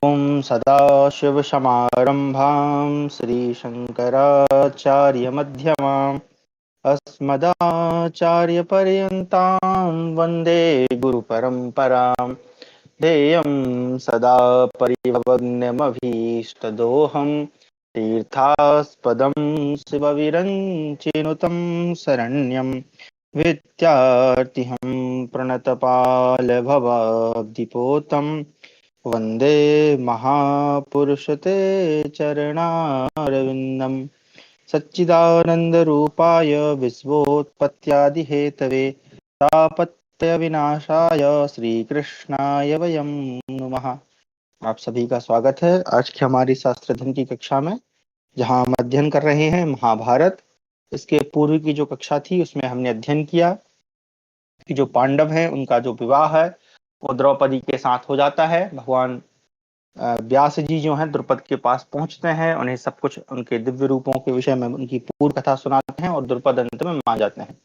ॐ सदाशिवसमारम्भां श्रीशङ्कराचार्यमध्यमाम् अस्मदाचार्यपर्यन्तां वन्दे गुरुपरम्पराम्। ध्येयं सदा परिभवग्नमभीष्टदोहं तीर्थास्पदं शिवविरञ्चिनुतं शरण्यं विद्यार्थिहं प्रणतपालभवाब्धिपोतं वन्दे महापुरुषते चरणारविन्दम्। सच्चिदानन्दरूपाय विश्वोत्पत्त्यादिहेतवे तापत्रयविनाशाय श्रीकृष्णाय वयं नमः। आप सभी का स्वागत है आज की हमारी शास्त्र अध्ययन की कक्षा में, जहां हम अध्ययन कर रहे हैं महाभारत। इसके पूर्व की जो कक्षा थी उसमें हमने अध्ययन किया कि जो पांडव हैं उनका जो विवाह है वो द्रौपदी के साथ हो जाता है। भगवान व्यास जी जो हैं द्रुपद के पास पहुंचते हैं, उन्हें सब कुछ उनके दिव्य रूपों के विषय में उनकी पूर्ण कथा सुनाते हैं और द्रुपद अंत में मान जाते हैं।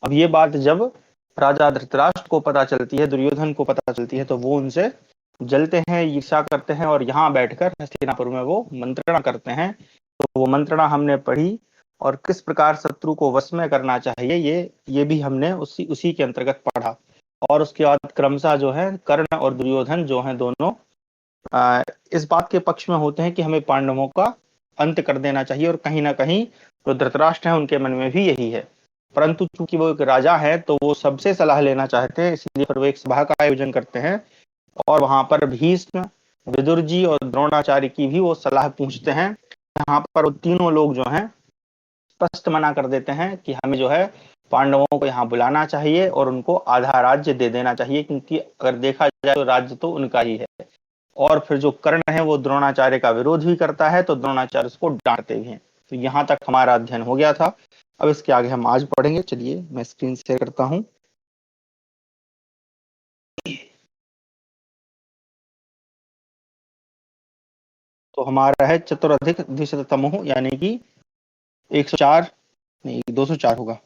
अब ये बात जब राजा धृतराष्ट्र को पता चलती है, दुर्योधन को पता चलती है, तो वो उनसे जलते हैं, ईर्ष्या करते हैं और यहाँ बैठकर हस्तिनापुर में वो मंत्रणा करते हैं। तो वो मंत्रणा हमने पढ़ी और किस प्रकार शत्रु को वश में करना चाहिए ये भी हमने उसी के अंतर्गत पढ़ा। और उसके बाद क्रमशः जो है कर्ण और दुर्योधन जो है दोनों इस बात के पक्ष में होते हैं कि हमें पांडवों का अंत कर देना चाहिए, और कहीं ना कहीं जो धृतराष्ट्र है उनके मन में भी यही है। परंतु चूंकि वो एक राजा है तो वो सबसे सलाह लेना चाहते हैं, इसलिए फिर वो एक सभा का आयोजन करते हैं और वहां पर भीष्म, विदुर जी और द्रोणाचार्य की भी वो सलाह पूछते हैं। यहाँ पर वो तीनों लोग जो हैं स्पष्ट मना कर देते हैं कि हमें जो है पांडवों को यहाँ बुलाना चाहिए और उनको आधा राज्य दे देना चाहिए, क्योंकि अगर देखा जाए तो राज्य तो उनका ही है। और फिर जो कर्ण है वो द्रोणाचार्य का विरोध भी करता है, तो द्रोणाचार्य उसको डांटते भी हैं। तो यहाँ तक हमारा अध्ययन हो गया था। अब इसके आगे हम आज पढ़ेंगे। चलिए मैं स्क्रीन शेयर करता हूँ। तो हमारा है चतुरधिक द्विशततमः, यानी कि 104 नहीं 204 होगा।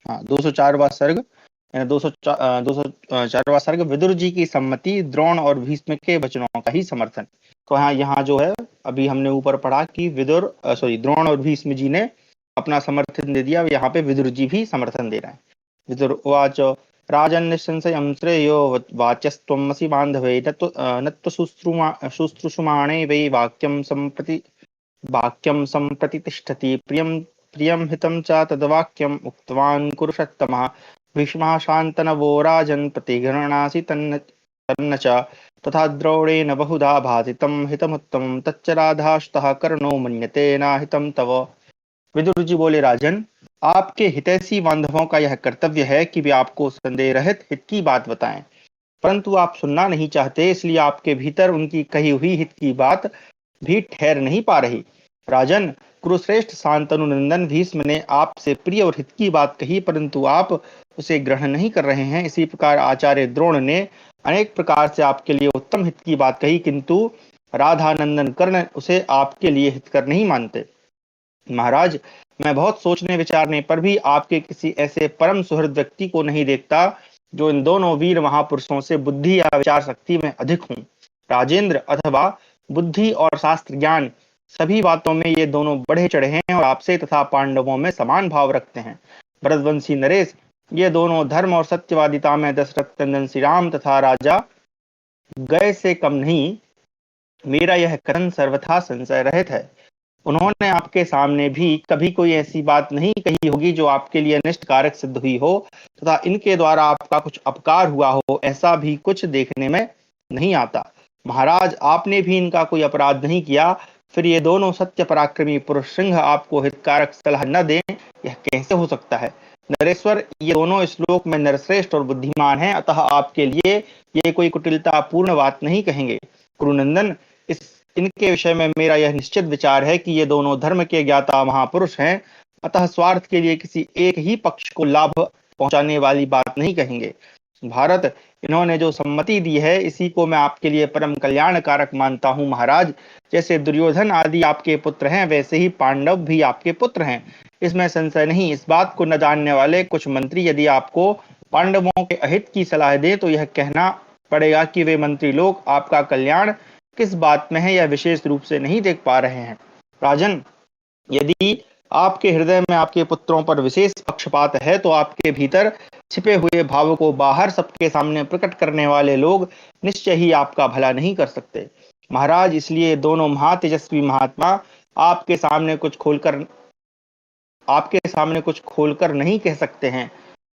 हाँ 204वां सर्ग, 204वां सर्ग। विदुर जी की सम्मति, द्रोण और भीष्म के वचनों का ही समर्थन। तो यहाँ जो है अभी हमने ऊपर पढ़ा कि द्रोण और भीष्म जी ने अपना समर्थन दे दिया। यहाँ पे विदुर जी भी समर्थन दे रहे हैं। विदुर उवाच राजन् निःसंशयं श्रेयो वाच्यस्त्वमसि बान्धवे नत्व शुश्रूषमाणे वै वाक्यं सम्प्रतिष्ठति प्रियं हितं च तद्वाक्यम् उक्तवान् कुरुषत्तमः। भीष्मः शान्तनवो राजन् प्रतिगृह्णासि तन्न च तथा द्रोणेन बहुधा भासितं हितमुत्तमं तच्च राधास्तः कर्णो मन्यते नाहितं तव। विदुर जी बोले, राजन, आपके हितैषी बांधवों का यह कर्तव्य है कि वे आपको संदेह रहित हित की बात बताएं, परंतु आप सुनना नहीं चाहते, इसलिए आपके भीतर उनकी कही हुई हित की बात भी ठहर नहीं पा रही। राजन, कुरुश्रेष्ठ शांतनु नंदन भीष्म ने आपसे प्रिय और हित की बात कही, परंतु आप उसे ग्रहण नहीं कर रहे हैं। इसी प्रकार आचार्य द्रोण ने अनेक प्रकार से आपके लिए उत्तम हित की बात कही, किंतु राधानंदन कर्ण उसे आपके लिए हितकर नहीं मानते। महाराज, मैं बहुत सोचने विचारने पर भी आपके किसी ऐसे परम सुहृद व्यक्ति को नहीं देखता जो इन दोनों वीर महापुरुषों से बुद्धि या विचार शक्ति में अधिक हूं। राजेंद्र, अथवा बुद्धि और शास्त्र ज्ञान सभी बातों में ये दोनों बढ़े चढ़े हैं और आपसे तथा पांडवों में समान भाव रखते हैं। भरतवंशी नरेश, ये दोनों धर्म और सत्यवादिता में दशरथ नंदन श्री राम तथा राजा गए से कम नहीं। मेरा यह कथन सर्वथा संशय रहित है। उन्होंने आपके सामने भी कभी कोई ऐसी बात नहीं कही होगी जो आपके लिए अनिष्ट कारक सिद्ध हुई हो तथा इनके द्वारा आपका कुछ अपकार हुआ हो, ऐसा भी कुछ देखने में नहीं आता। महाराज, आपने भी इनका कोई अपराध नहीं किया, फिर ये दोनों सत्य पराक्रमी पुरुष सिंह आपको हितकारक सलाह न दें, यह कैसे हो सकता है? नरेश्वर, ये दोनों इस लोक में नरश्रेष्ठ और बुद्धिमान हैं, अतः आपके लिए ये कोई कुटिलता पूर्ण बात नहीं कहेंगे। कुरुनंदन, इनके विषय में मेरा यह निश्चित विचार है कि ये दोनों धर्म के ज्ञाता महापुरुष हैं, अतः स्वार्थ के लिए किसी एक ही पक्ष को लाभ पहुंचाने वाली बात नहीं कहेंगे। भारत, इन्होंने जो सम्मति दी है इसी को मैं आपके लिए परम कल्याणकारक मानता हूं। महाराज, जैसे दुर्योधन आदि आपके पुत्र हैं, वैसे ही पांडव भी आपके पुत्र हैं, इसमें संशय नहीं। इस बात को न जानने वाले कुछ मंत्री यदि आपको पांडवों के अहित की सलाह दें तो यह कहना पड़ेगा कि वे मंत्री लोग आपका कल्याण किस बात में है यह विशेष रूप से नहीं देख पा रहे हैं। राजन, यदि आपके हृदय में आपके पुत्रों पर विशेष पक्षपात है तो आपके भीतर छिपे हुए भाव को बाहर सबके सामने प्रकट करने वाले लोग निश्चय ही आपका भला नहीं कर सकते। महाराज, इसलिए दोनों महातेजस्वी महात्मा आपके सामने कुछ खोलकर आपके सामने कुछ खोलकर नहीं कह सकते हैं।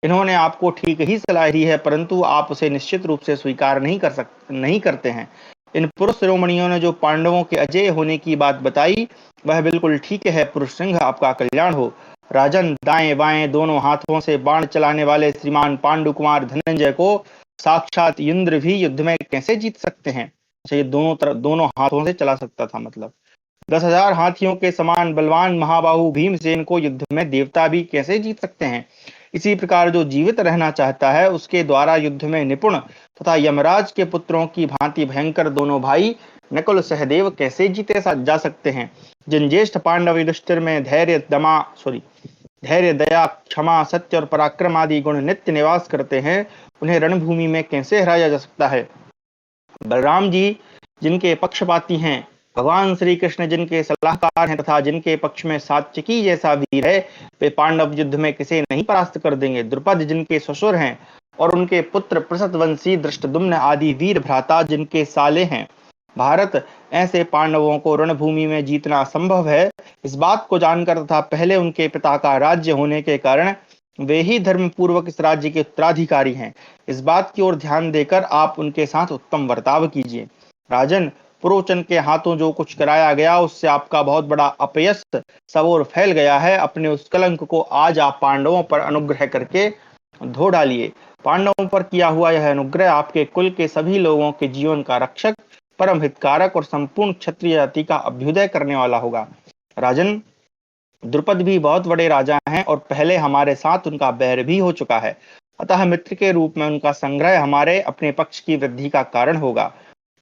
इन्होंने आपको ठीक ही सलाह दी है, परंतु आप उसे निश्चित रूप से स्वीकार नहीं करते हैं। इन पुरुष शिरोमणियों ने जो पांडवों के अजेय होने की बात बताई वह बिल्कुल ठीक है। पुरुष सिंह, आपका कल्याण हो। राजन, दाएं बाएं दोनों हाथों से बाण चलाने वाले श्रीमान पांडु कुमार धनंजय को साक्षात इंद्र भी युद्ध में कैसे जीत सकते हैं? अच्छा, ये दोनों हाथों से चला सकता था, मतलब 10,000 हाथियों के समान बलवान महाबाहु भीमसेन को युद्ध में देवता भी कैसे जीत सकते हैं? इसी प्रकार जो जीवित रहना चाहता है उसके द्वारा युद्ध में निपुण तथा यमराज के पुत्रों की भांति भयंकर दोनों भाई नकुल सहदेव कैसे जीते जा सकते हैं? जिन ज्येष्ठ पांडव युधिष्ठिर में धैर्य, दया, क्षमा, सत्य और पराक्रम आदि गुण नित्य निवास करते हैं, उन्हें रणभूमि में कैसे हराया जा सकता है? बलराम जी जिनके पक्षपाती हैं, भगवान श्री कृष्ण जिनके सलाहकार हैं तथा जिनके पक्ष में सात्यकी जैसा वीर है, वे पांडव युद्ध में किसे नहीं परास्त कर देंगे। द्रुपद जिनके ससुर हैं और उनके पुत्र पृषदवंशी धृष्टद्युम्न आदि वीर भ्राता जिनके साले हैं। भारत, ऐसे पांडवों को रणभूमि में जीतना संभव है, इस बात को जानकर तथा पहले उनके पिता का राज्य होने के कारण वे ही धर्म पूर्वक इस राज्य के उत्तराधिकारी हैं। इस बात की ओर ध्यान देकर आप उनके साथ उत्तम बर्ताव कीजिए। राजन, पुरोचन के हाथों जो कुछ कराया गया उससे आपका बहुत बड़ा अपयश सब ओर फैल गया है। अपने उस कलंक को आज आप पांडवों पर अनुग्रह करके धो डालिए। पांडवों पर किया हुआ यह अनुग्रह आपके कुल के सभी लोगों के जीवन का रक्षक, परम हितकारक और संपूर्ण क्षत्रिय जाति का अभ्युदय करने वाला होगा। राजन, द्रुपद भी बहुत बड़े राजा हैं और पहले हमारे साथ उनका बैर भी हो चुका है, अतः मित्र के रूप में उनका संग्रह हमारे अपने पक्ष की वृद्धि का कारण होगा।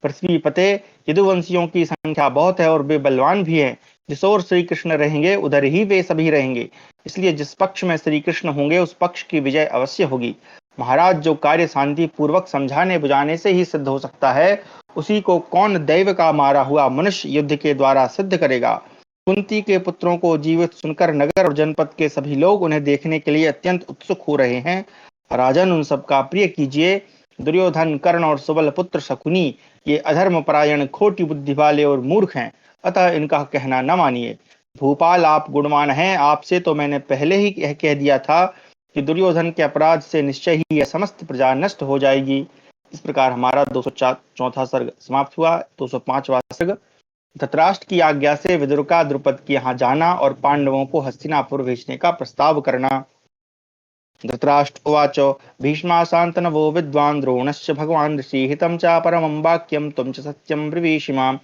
पृथ्वी पते, यदुवंशियों की संख्या बहुत है और वे बलवान भी हैं। जिस ओर श्री कृष्ण रहेंगे उधर ही वे सभी रहेंगे, इसलिए जिस पक्ष में श्री कृष्ण होंगे उस पक्ष की विजय अवश्य होगी। महाराज, जो कार्य शांति पूर्वक समझाने बुझाने से ही सिद्ध हो सकता है, उसी को कौन दैव का मारा हुआ मनुष्य युद्ध के द्वारा सिद्ध करेगा? कुंती के पुत्रों को जीवित सुनकर नगर और जनपद के सभी लोग उन्हें देखने के लिए अत्यंत उत्सुक हो रहे हैं। राजन, उन सबका प्रिय कीजिए। दुर्योधन, कर्ण और सुबल पुत्र शकुनी ये अधर्म परायण, खोटी बुद्धि वाले और मूर्ख हैं, अतः इनका कहना न मानिए। भूपाल, आप गुणवान हैं, आपसे तो मैंने पहले ही यह कह दिया था कि दुर्योधन के अपराध से निश्चय ही यह समस्त प्रजा नष्ट हो जाएगी। इस प्रकार हमारा 204वां सर्ग समाप्त हुआ। 205वां सर्ग। धृतराष्ट्र की आज्ञा से विदुर का द्रुपद के यहाँ जाना और पांडवों को हस्तिनापुर भेजने का प्रस्ताव करना। धृतराष्ट्र उवाच भीष्माशान्तनवो विद्वान् द्रोणश्च भगवान् ऋषि हितं च परमं वाक्यं त्वं च सत्यं ब्रवीषि माम्।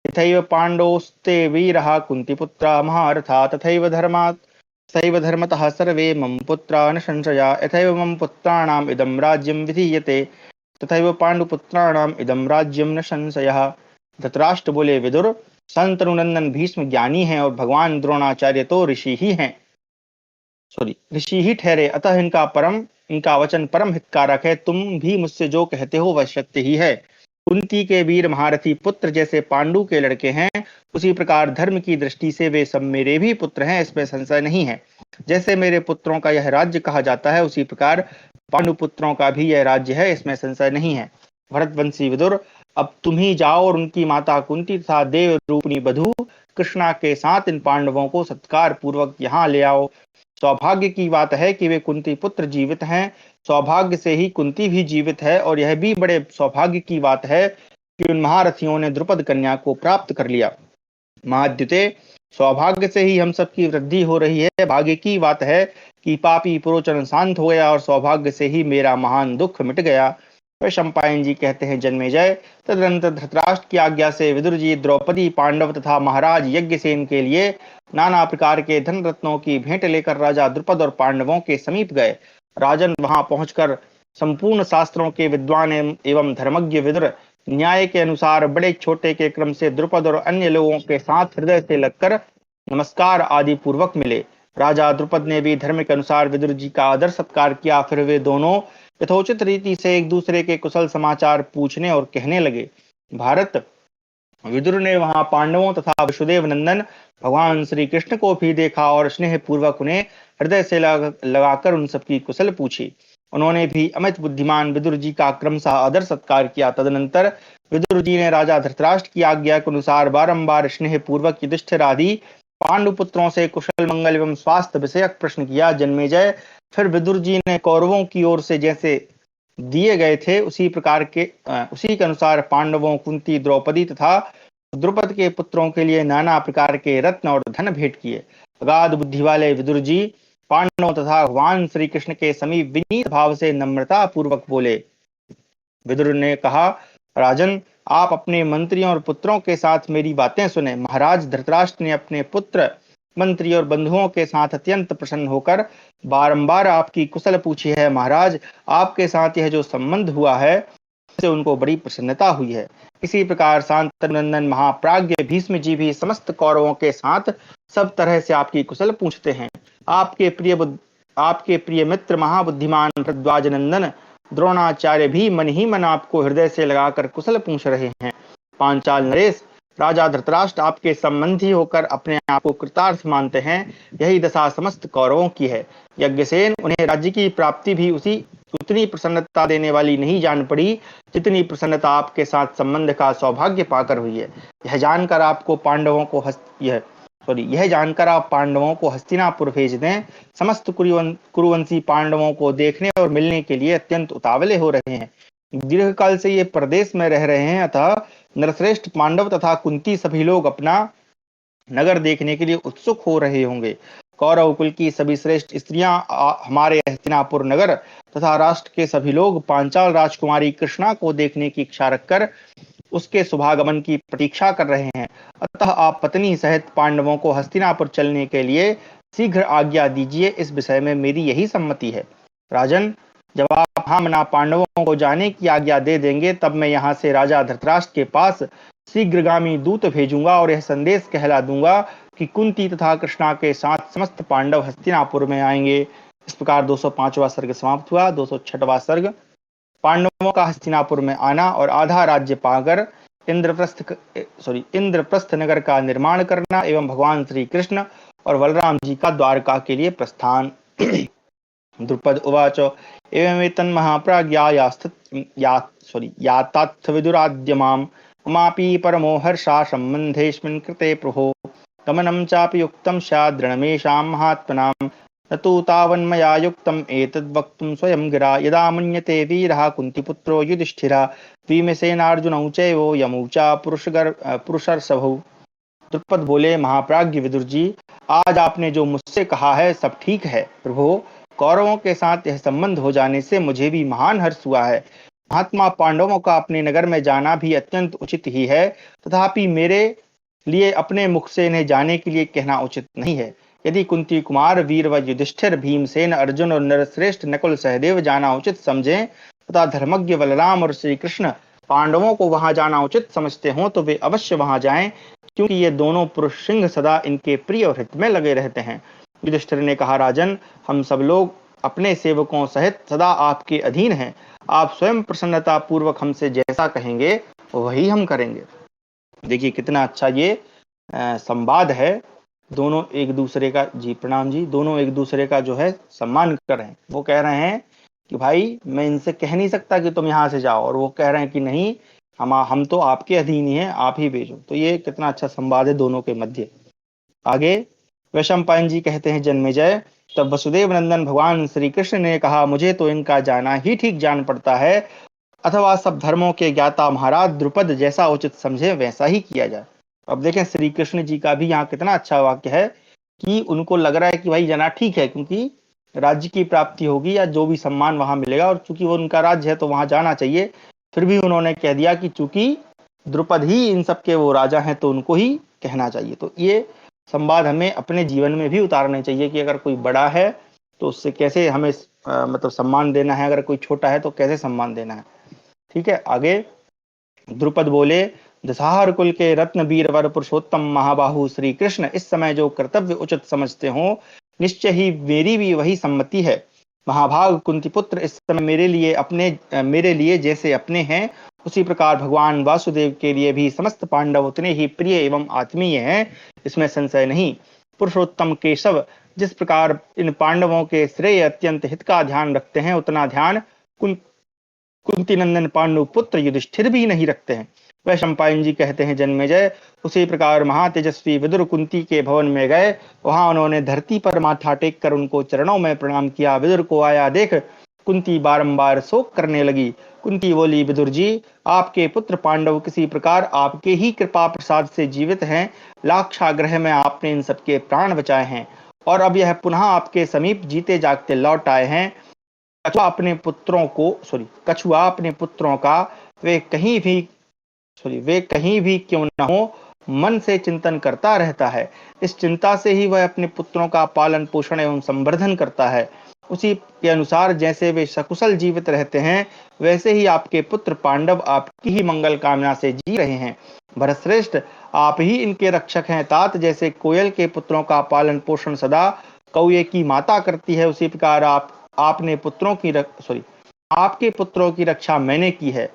यथैव पाण्डोस्ते वीरः कुन्तीपुत्रा महारथा तथैव धर्मतः सर्वे मम पुत्रा न संशया। यथैव मम पुत्राणाम् इदं राज्यं विधीयते तथैव पांडुपुत्राणाम इदं राज्यम न संशयः। धृतराष्ट्र बोले, विदुर, संतनुनंदन भीष्म ज्ञानी हैं और भगवान द्रोणाचार्य तो ऋषि ही ठहरे, अतः इनका वचन परम हितकारक है। तुम भी मुझसे जो कहते हो वह सत्य ही है। कुंती के वीर महारथी पुत्र जैसे पांडु के लड़के हैं, उसी प्रकार धर्म की दृष्टि से वे सब मेरे भी पुत्र हैं, इसमें संशय नहीं है। जैसे मेरे पुत्रों का यह राज्य कहा जाता है, उसी प्रकार पांडु पुत्रों का भी यह राज्य है, इसमें संशय नहीं है। भरतवंशी विदुर, अब तुम ही जाओ और उनकी माता कुंती तथा देव रूपणी बधू कृष्णा के साथ इन पांडवों को सत्कार पूर्वक यहाँ ले आओ। सौभाग्य की बात है कि वे कुंती पुत्र जीवित हैं, सौभाग्य से ही कुंती भी जीवित है, और यह भी बड़े सौभाग्य की बात है कि उन महारथियों ने द्रुपद कन्या को प्राप्त कर लिया। महाद्युते, सौभाग्य से ही हम सबकी वृद्धि हो रही है। भाग्य की बात है कि पापी पुरोचन शांत हो गया और सौभाग्य से ही मेरा महान दुख मिट गया। वैशंपायन जी कहते हैं, जन्मेजय, तदनंतर धृतराष्ट्र की आज्ञा से विदुर जी द्रौपदी, पांडव तथा महाराज यज्ञसेन के लिए नाना प्रकार के धन रत्नों की भेंट लेकर राजा द्रुपद और पांडवों के समीप गए। राजन, वहां पहुंचकर संपूर्ण शास्त्रों के विद्वान एवं धर्मज्ञ विदुर न्याय के अनुसार बड़े छोटे के क्रम से द्रुपद और अन्य लोगों के साथ हृदय से लगकर नमस्कार आदि पूर्वक मिले। राजा द्रुपद ने भी धर्म के अनुसार विदुर जी का आदर सत्कार किया। फिर वे दोनों यथोचित रीति से एक दूसरे के कुशल समाचार पूछने और कहने लगे। भारत, विदुर ने वहां पांडवों तथा वसुदेव नंदन भगवान श्री कृष्ण को भी देखा और स्नेह पूर्वक उन्हें हृदय से लगाकर उन सबकी कुशल पूछी। उन्होंने भी अमित बुद्धिमान विदुर जी का क्रमशः आदर सत्कार किया। तदनंतर विदुर जी ने राजा धृतराष्ट्र की आज्ञा के अनुसार बारंबार स्नेह पूर्वक युधिष्ठिर आदि पांडु पुत्रों से कुशल मंगल एवं स्वास्थ्य विषयक प्रश्न किया। जन्मेजय, फिर विदुर जी ने कौरवों की ओर से जैसे दिए गए थे उसी के अनुसार पांडवों, कुंती, द्रौपदी तथा द्रुपद के पुत्रों के लिए नाना प्रकार के रत्न और धन भेंट किए। अगाध बुद्धि वाले विदुर जी पांडवों तथा भगवान श्री कृष्ण के समीप विनीत भाव से नम्रता पूर्वक बोले। विदुर ने कहा, राजन, आप अपने मंत्रियों और पुत्रों के साथ मेरी बातें सुने। महाराज धृतराष्ट्र ने अपने पुत्र, मंत्री और बंधुओं के साथ अत्यंत प्रसन्न होकर बारंबार आपकी कुशल पूछी है। महाराज, आपके साथ यह जो संबंध हुआ है से उनको बड़ी प्रसन्नता हुई है। इसी प्रकार शांतनंदन महाप्राज्ञ भीष्म जी भी समस्त कौरवों के साथ सब तरह से आपकी कुशल पूछते हैं। आपके प्रिय मित्र महाबुद्धिमान भरद्वाज नंदन द्रोणाचार्य भी मन ही मन आपको हृदय से लगाकर कुशल पूछ रहे हैं। पांचाल नरेश, राजा धृतराष्ट्र आपके संबंधी होकर अपने आप को कृतार्थ मानते हैं। यही दशा समस्त कौरवों की है। यज्ञसेन, उन्हें राज्य की प्राप्ति भी उतनी प्रसन्नता देने वाली नहीं जान पड़ी जितनी प्रसन्नता आपके साथ संबंध का सौभाग्य पाकर हुई है। यह जानकर आप पांडवों को हस्तिनापुर भेज दें। समस्त कुरुवंशी पांडवों को देखने और मिलने के लिए अत्यंत उतावले हो रहे हैं। दीर्घ काल से ये प्रदेश में रह रहे हैं, अतः नरश्रेष्ठ पांडव तथा कुंती सभी लोग अपना नगर देखने के लिए उत्सुक हो रहे होंगे। कौरव कुल की सभी श्रेष्ठ स्त्रियां हमारे हस्तिनापुर नगर तथा राष्ट्र के सभी लोग पांचाल राजकुमारी कृष्णा को देखने की इच्छा रखकर उसके शुभागमन की प्रतीक्षा कर रहे हैं। अतः आप पत्नी सहित पांडवों को हस्तिनापुर चलने के लिए शीघ्र आज्ञा दीजिए। इस विषय में मेरी यही सम्मति है। राजन, जब आप हम ना पांडवों को जाने की आज्ञा दे देंगे, तब मैं यहाँ से राजा धृतराष्ट्र के पास शीघ्रगामी दूत भेजूंगा और यह संदेश कहला दूंगा कि कुंती तथा कृष्णा के साथ समस्त पांडव हस्तिनापुर में आएंगे। इस प्रकार 205वां सर्ग समाप्त हुआ। 206वां सर्ग, पांडवों का हस्तिनापुर में आना और आधा राज्य पाकर इंद्रप्रस्थ नगर का निर्माण करना एवं भगवान श्री कृष्ण और बलराम जी का द्वारका के लिए प्रस्थान। द्रुपद उवाच, यातात्थ विदुराद्य मां ममापि परमो हर्षा सम्बन्धेऽस्मिन् कृते प्रभो। गमनं चापि युक्तं स्यात् दृढमेषां महात्मनां न तु तावन्मया युक्तम् एतद् वक्तुं स्वयं गिरा। यदा मन्यते वीरः कुन्तीपुत्रो युधिष्ठिरः भीमसेनार्जुनौ चैव यमौ च पुरुषर्षभौ। द्रुपद बोले, महाप्राज्ञ विदुर जी, आज आपने जो मुझसे कहा है सब ठीक है। प्रभु, कौरवों के साथ यह संबंध हो जाने से मुझे भी महान हर्ष हुआ है। महात्मा पांडवों का अपने नगर में जाना भी अत्यंत उचित ही है, तथापि मेरे लिए अपने मुख से इन्हें जाने के लिए कहना उचित नहीं है। यदि कुंती कुमार वीर व युधिष्ठिर, भीमसेन, अर्जुन और नरश्रेष्ठ नकुल सहदेव जाना उचित समझें तथा धर्मज्ञ बलराम और श्री कृष्ण पांडवों को वहां जाना उचित समझते हों तो वे अवश्य वहां जाएं, क्योंकि ये दोनों पुरुष सिंह सदा इनके प्रिय और हित में लगे रहते हैं। युधिष्ठिर ने कहा, राजन, हम सब लोग अपने सेवकों सहित सदा आपके अधीन हैं। आप स्वयं प्रसन्नता पूर्वक हमसे जैसा कहेंगे वही हम करेंगे। देखिए कितना अच्छा ये संवाद है। दोनों एक दूसरे का, जी प्रणाम जी, दोनों एक दूसरे का जो है सम्मान कर रहे हैं। वो कह रहे हैं कि भाई मैं इनसे कह नहीं सकता कि तुम यहाँ से जाओ, और वो कह रहे हैं कि नहीं, हम तो आपके अधीन ही हैं, आप ही भेजो। तो ये कितना अच्छा संवाद है दोनों के मध्य। आगे वैशंपायन जी कहते हैं, जन्मेजय, तब वसुदेव नंदन भगवान श्री कृष्ण ने कहा, मुझे तो इनका जाना ही ठीक जान पड़ता है, अथवा सब धर्मों के ज्ञाता महाराज द्रुपद जैसा उचित समझे वैसा ही किया जाए। अब देखें श्री कृष्ण जी का भी यहाँ कितना अच्छा वाक्य है कि उनको लग रहा है कि भाई जाना ठीक है, क्योंकि राज्य की प्राप्ति होगी या जो भी सम्मान वहां मिलेगा, और चूंकि वो उनका राज्य है तो वहां जाना चाहिए। फिर भी उन्होंने कह दिया कि चूंकि द्रुपद ही इन सबके वो राजा हैं तो उनको ही कहना चाहिए। तो ये संवाद हमें अपने जीवन में भी उतारने चाहिए कि अगर कोई बड़ा है तो उससे कैसे हमें मतलब सम्मान देना है, अगर कोई छोटा है तो कैसे सम्मान देना है। ठीक है। आगे द्रुपद बोले, दशाहर कुल के रत्न वीर वर पुरुषोत्तम महाबाहु श्री कृष्ण इस समय जो कर्तव्य उचित समझते हो, निश्चय ही मेरी भी वही सम्मति है। महाभाग कुंती पुत्र इस समय मेरे लिए जैसे अपने हैं उसी प्रकार भगवान वासुदेव के लिए भी समस्त पांडव उतने ही प्रिय एवं आत्मीय हैं, इसमें संशय नहीं। पुरुषोत्तम केशव जिस प्रकार इन पांडवों के श्रेय अत्यंत हित का ध्यान रखते हैं, उतना ध्यान कुंती नंदन पांडु पुत्र युधिष्ठिर भी नहीं रखते हैं। वह चंपायन जी कहते हैं, जन्मेजय, उसी प्रकार महातेजस्वी विदुर कुंती के भवन में गए। वहां उन्होंने धरती पर माथा टेक कर उनको चरणों में प्रणाम किया। विदुर को आया देख कुंती बारंबार शोक करने लगी। कुंती बोली, विदुर जी, आपके पुत्र पांडव किसी प्रकार आपके ही कृपा प्रसाद से जीवित हैं। लाक्षागृह में आपने इन सबके प्राण बचाए हैं और अब यह पुनः आपके समीप जीते जागते लौट आए हैं। कछुआ अपने पुत्रों का वे कहीं भी क्यों न हो मन से चिंतन करता रहता है। इस चिंता से ही वह अपने पुत्रों का पालन पोषण एवं संवर्धन करता है। उसी के अनुसार जैसे वे सकुशल जीवित रहते हैं, वैसे ही आपके पुत्र पांडव आपकी ही मंगल कामना से जी रहे हैं। भरतश्रेष्ठ, आप ही इनके रक्षक हैं। तात जैसे कोयल के पुत्रों का पालन पोषण सदा कौए की माता करती है, उसी प्रकार आपके पुत्रों की रक्षा मैंने की है।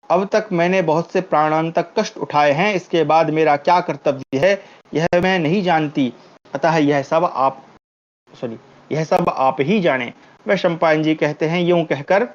अब तक मैंने बहुत से प्राणांतक कष्ट उठाए हैं, इसके बाद मेरा क्या कर्तव्य है यह मैं नहीं जानती, अतः यह सब आप ही जाने। वह चंपायन जी कहते हैं, यूं कहकर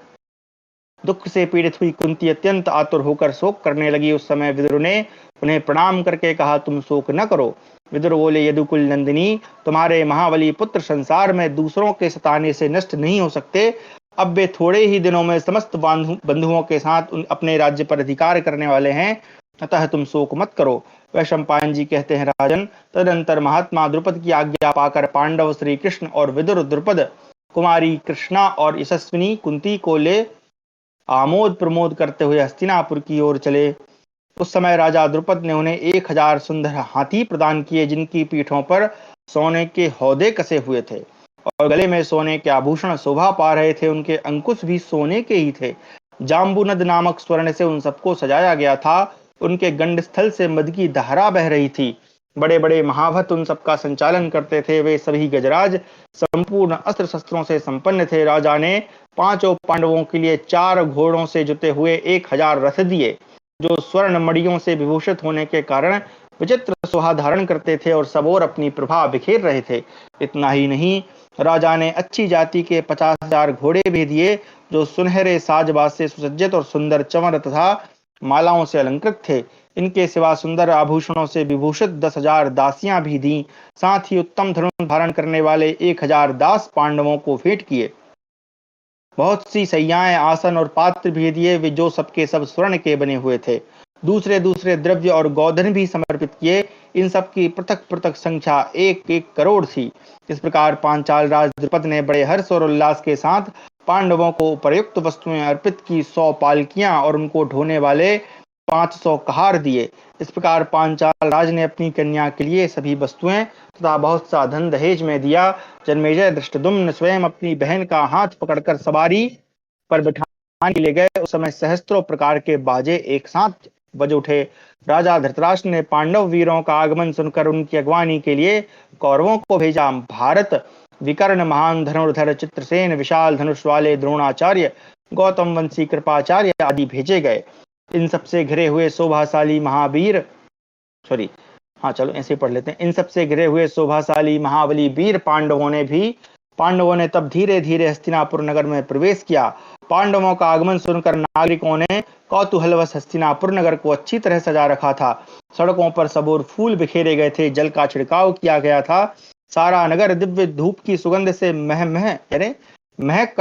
दुख से पीड़ित हुई कुंती अत्यंत आतुर होकर शोक करने लगी। उस समय विदुर ने उन्हें प्रणाम करके कहा, तुम शोक न करो। विदुर बोले, यदुकुल नंदिनी, तुम्हारे महाबली पुत्र संसार में दूसरों के सताने से नष्ट नहीं हो सकते। अब वे थोड़े ही दिनों में समस्त बंधुओं के साथ अपने राज्य पर अधिकार करने वाले हैं, अतः तुम शोक मत करो। वह चंपायन जी कहते हैं, राजन, तदनंतर महात्मा द्रुपद की आज्ञा पाकर पांडव श्री कृष्ण और विदुर द्रुपद, कुमारी कृष्णा और यशस्विनी कुंती को ले आमोद प्रमोद करते हुए हस्तिनापुर की ओर चले। उस समय राजा द्रुपद ने उन्हें 1000 सुंदर हाथी प्रदान किए, जिनकी पीठों पर सोने के हौदे कसे हुए थे और गले में सोने के आभूषण शोभा पा रहे थे। उनके अंकुश भी सोने के ही थे। जाम्बुनद नामक स्वर्ण से उन सबको सजाया गया था। उनके गंडस्थल से मद की धारा बह रही थी। बड़े बड़े महाभट उन सबका संचालन करते थे। वे सभी गजराज संपूर्ण अस्त्र शस्त्रों से संपन्न थे। राजा ने 5 पांडवों के लिए 4 घोड़ों से जुते हुए 1000 रथ दिए, जो स्वर्ण मणियों से विभूषित होने के कारण विचित्र शोभा धारण करते थे और सब ओर अपनी प्रभा बिखेर रहे थे। इतना ही नहीं, राजा ने अच्छी जाति के 50,000 घोड़े भी दिए, जो सुनहरे साजबाज से सुसज्जित और सुंदर चमर तथा मालाओं से अलंकृत थे। इनके सिवा सुंदर आभूषणों से विभूषित 10,000 दासियां भी दी। साथ ही उत्तम धनुष धारण करने वाले 1000 दास पांडवों को भेंट किए। बहुत सी सैयाएं, आसन और पात्र भी दिए, वे जो सबके सब स्वर्ण के बने हुए थे। दूसरे दूसरे द्रव्य और गोधन भी समर्पित किए। इन सब की पृथक पृथक संख्या 1-1 करोड़ थी। इस प्रकार पांचाल राज द्रुपद ने बड़े हर्ष और उल्लास के साथ पांडवों को उपयुक्त वस्तुएं अर्पित की। 100 पालकियां और उनको ढोने वाले 500 कहार दिए। इस प्रकार पांचाल राज ने अपनी कन्या के लिए सभी वस्तुएं तथा बहुत सा धन दहेज में दिया। जन्मेजय, धृष्टद्युम्न स्वयं अपनी बहन का हाथ पकड़कर सवारी पर बिठाने के लिए गए। उस समय सहस्त्रों प्रकार के बाजे एक साथ बज उठे। राजा धृतराष्ट्र ने पांडव वीरों का आगमन सुनकर उनकी अगवानी के लिए कौरवों को भेजा। भारत, विकर्ण, महान धनुर्धर चित्रसेन, विशाल धनुष वाले द्रोणाचार्य, गौतम वंशी कृपाचार्य आदि भेजे गए। इन सबसे घिरे हुए शोभाशाली महावीर ऐसे पढ़ लेते हैं। इन सबसे घिरे हुए शोभाशाली महाबली वीर पांडवों ने तब धीरे धीरे हस्तिनापुर नगर में प्रवेश किया। पांडवों का आगमन सुनकर नागरिकों ने कौतूहलवश हस्तिनापुर नगर को अच्छी तरह सजा रखा था। सड़कों पर सब ओर फूल बिखेरे गए थे, जल का छिड़काव किया गया था। सारा नगर दिव्य धूप की सुगंध से महक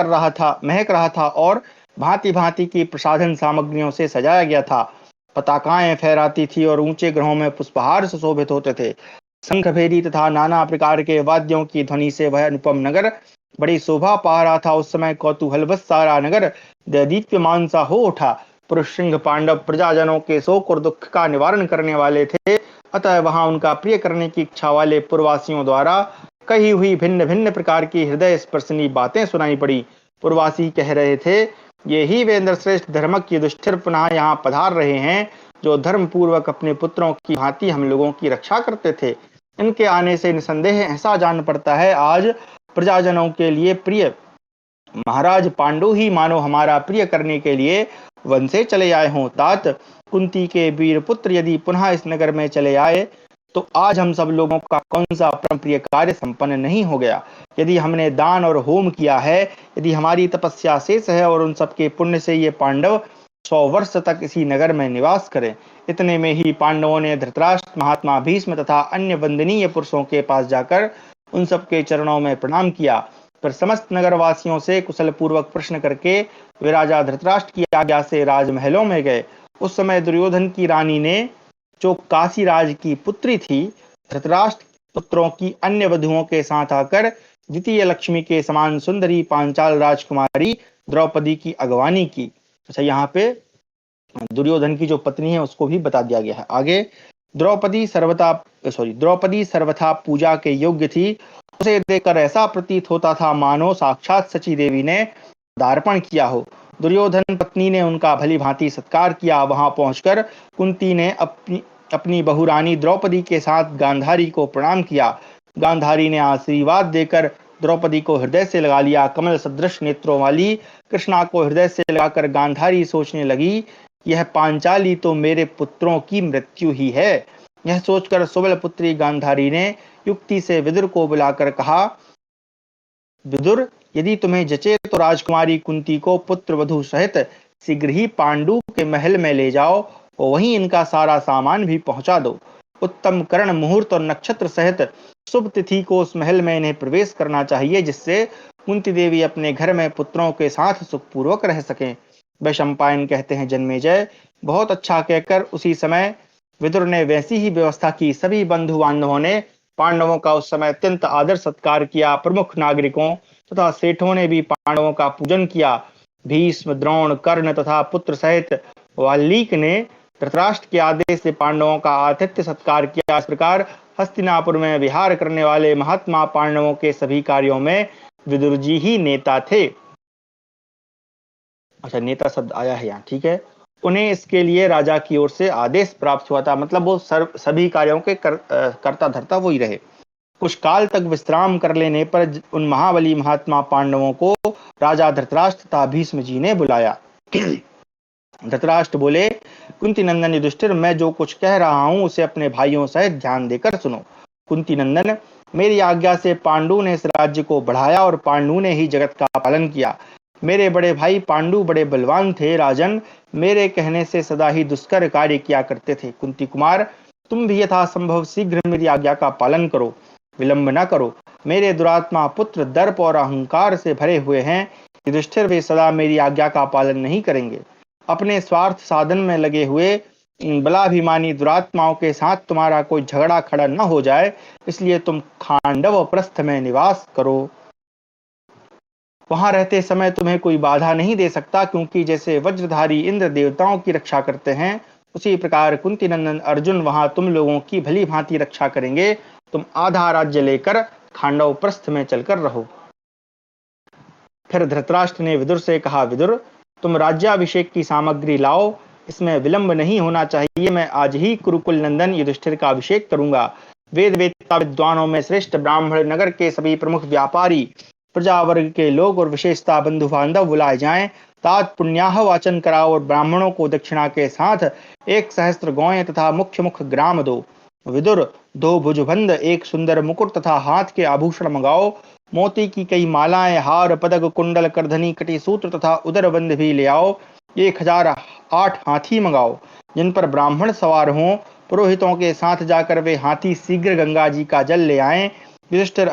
रहा था और भांति भांति की प्रसाधन सामग्रियों से सजाया गया था। पताकाएं फहराती थी और ऊंचे ग्रहों में पुष्पहार सुशोभित होते थे। शंख भेदी तथा नाना प्रकार के वाद्यों की ध्वनि से वह अनुपम नगर बड़ी शोभा पा रहा था। उस समय कौतूहलवश सारा नगर दैदीप्यमान सा हो उठा। पुरुष सिंह पांडव प्रजाजनों के शोक और दुख का निवारण करने वाले थे, अतः वहां उनका प्रिय करने की इच्छा वाले पुरवासियों द्वारा कही हुई भिन्न भिन्न प्रकार की हृदय स्पर्शनी बातें सुनाई पड़ी। पुरवासी कह रहे थे, ये ही वेंद्र श्रेष्ठ धर्मज्ञ युधिष्ठिर पुनः यहाँ पधार रहे हैं, जो धर्म पूर्वक अपने पुत्रों की भांति हम लोगों की रक्षा करते थे। इनके आने से निसंदेह ऐसा जान पड़ता है, आज प्रजाजनों के लिए प्रिय महाराज पांडु ही मानो हमारा प्रिय करने के लिए वन से चले आए हों। तात, कुंती के वीर पुत्र यदि पुनः इस नगर में चले आए तो आज हम सब लोगों का कौन सा परम प्रिय कार्य संपन्न नहीं हो गया। यदि हमने दान और होम किया है, यदि हमारी तपस्या शेष है और उन सबके पुण्य से ये पांडव 100 वर्ष तक इसी नगर में निवास करें। इतने में ही पांडवों ने धृतराष्ट्र, महात्मा भीष्म तथा अन्य वंदनीय पुरुषों के पास जाकर उन सबके चरणों में प्रणाम किया। फिर समस्त नगरवासियों से कुशल पूर्वक प्रश्न करके वे राजा धृतराष्ट्र की आज्ञा से राजमहलों में गए। उस समय दुर्योधन की रानी ने, जो काशीराज की पुत्री थी, धृतराष्ट्र पुत्रों की अन्य वधुओं के साथ आकर द्वितीय लक्ष्मी के समान सुंदरी पांचाल राजकुमारी द्रौपदी की अगवानी की। अच्छा, यहाँ पे दुर्योधन की जो पत्नी है उसको भी बता दिया गया है। आगे, द्रौपदी सर्वथा पूजा के योग्य थी। उसे देखकर ऐसा प्रतीत होता था मानो साक्षात सची देवी ने दार्पण किया हो। दुर्योधन पत्नी ने उनका भली भांति सत्कार किया। वहां पहुंचकर कुंती ने अपनी बहुरानी द्रौपदी के साथ गांधारी को प्रणाम किया। गांधारी ने आशीर्वाद देकर द्रौपदी को हृदय से लगा लिया। कमल सदृश नेत्रों वाली कृष्णा को हृदय से लगाकर गांधारी सोचने लगी, यह पांचाली तो मेरे पुत्रों की मृत्यु ही है। यह सोचकर सुबल पुत्री गांधारी ने युक्ति से विदुर को बुलाकर कहा, विदुर, यदि तुम्हें जचे तो राजकुमारी कुंती को पुत्र वधु सहित शीघ्र ही पांडु के महल में ले जाओ और वहीं इनका सारा सामान भी पहुंचा दो। उत्तम करण, मुहूर्त और नक्षत्र सहित शुभ तिथि को उस महल में इन्हें प्रवेश करना चाहिए, जिससे कुंती देवी अपने घर में पुत्रों के साथ सुखपूर्वक रह सकें। वैशंपायन कहते हैं, जन्मेजय, बहुत अच्छा कहकर उसी समय विदुर ने वैसी ही व्यवस्था की। सभी बंधु बांधवों ने पांडवों का उस समय अत्यंत आदर सत्कार किया। प्रमुख नागरिकों तथा सेठों ने भी पांडवों का पूजन किया। भीष्म, द्रोण, कर्ण तथा पुत्र सहित वाल्मीकि ने धृतराष्ट्र के आदेश से पांडवों का आतिथ्य सत्कार किया। इस प्रकार हस्तिनापुर में विहार करने वाले महात्मा पांडवों के सभी कार्यों में विदुर जी ही नेता थे। अच्छा, नेता शब्द आया है यहाँ, ठीक है। उन्हें इसके लिए राजा की ओर से आदेश प्राप्त हुआ था, मतलब वो सभी कार्यों के करता धरता वही रहे। कुछ काल तक विश्राम कर लेने पर उन महाबली महात्मा पांडवों को राजा धृतराष्ट्र तथा भीष्म जी ने बुलाया। धृतराष्ट्र बोले, कुंती नंदन युधिष्ठिर, मैं जो कुछ कह रहा हूं उसे अपने भाइयों सहित ध्यान देकर सुनो। कुंती नंदन, मेरी आज्ञा से पांडु ने इस राज्य को बढ़ाया और पांडु ने ही जगत का पालन किया। मेरे बड़े भाई पांडु बड़े बलवान थे। राजन, मेरे कहने से सदा ही दुष्कर कार्य किया करते थे। कुंती कुमार, तुम भी यथासंभव शीघ्र मेरी आज्ञा का पालन करो, विलंब न करो। मेरे दुरात्मा पुत्र दर्प और अहंकार से भरे हुए हैं। युधिष्ठिर, वे सदा मेरी आज्ञा का पालन नहीं करेंगे। अपने स्वार्थ साधन में लगे हुए इन बलाभिमानी दुरात्माओं के साथ तुम्हारा कोई झगड़ा खड़ा न हो जाए, इसलिए तुम खांडव प्रस्थ में निवास करो। वहां रहते समय तुम्हें कोई बाधा नहीं दे सकता, क्योंकि जैसे वज्रधारी इंद्र देवताओं की रक्षा करते हैं, उसी प्रकार कुंती नंदन अर्जुन वहां तुम लोगों की भली भांति रक्षा करेंगे। तुम आधा राज्य लेकर खांडव प्रस्थ में चलकर रहो। फिर धृतराष्ट्र ने विदुर से कहा, विदुर, तुम राज्याभिषेक की सामग्री लाओ, इसमें विलंब नहीं होना चाहिए। मैं आज ही कुरुकुल नंदन युधिष्ठिर का अभिषेक करूंगा। वेद वेत्ता विद्वानों में श्रेष्ठ ब्राह्मण, नगर के सभी प्रमुख व्यापारी, प्रजा वर्ग के लोग और विशेषता बंधु बांधव बुलाए जाएं। तात पुण्याह वाचन कराओ और ब्राह्मणों को दक्षिणा के साथ 1 सहस्त्र गौएं तथा मुख्य मुख्य ग्राम दो। विदुर, 2 भुजबंद, 1 सुंदर मुकुट तथा हाथ के आभूषण मंगाओ। मोती की कई मालाएं, हार, पदक, कुंडल, करधनी, कटिसूत्र तथा उदरबंद भी ले आओ। 1008 हाथी मंगाओ, जिन पर ब्राह्मण सवार हों। पुरोहितों के साथ जाकर वे हाथी शीघ्र गंगा जी का जल ले आएं। युधिष्ठिर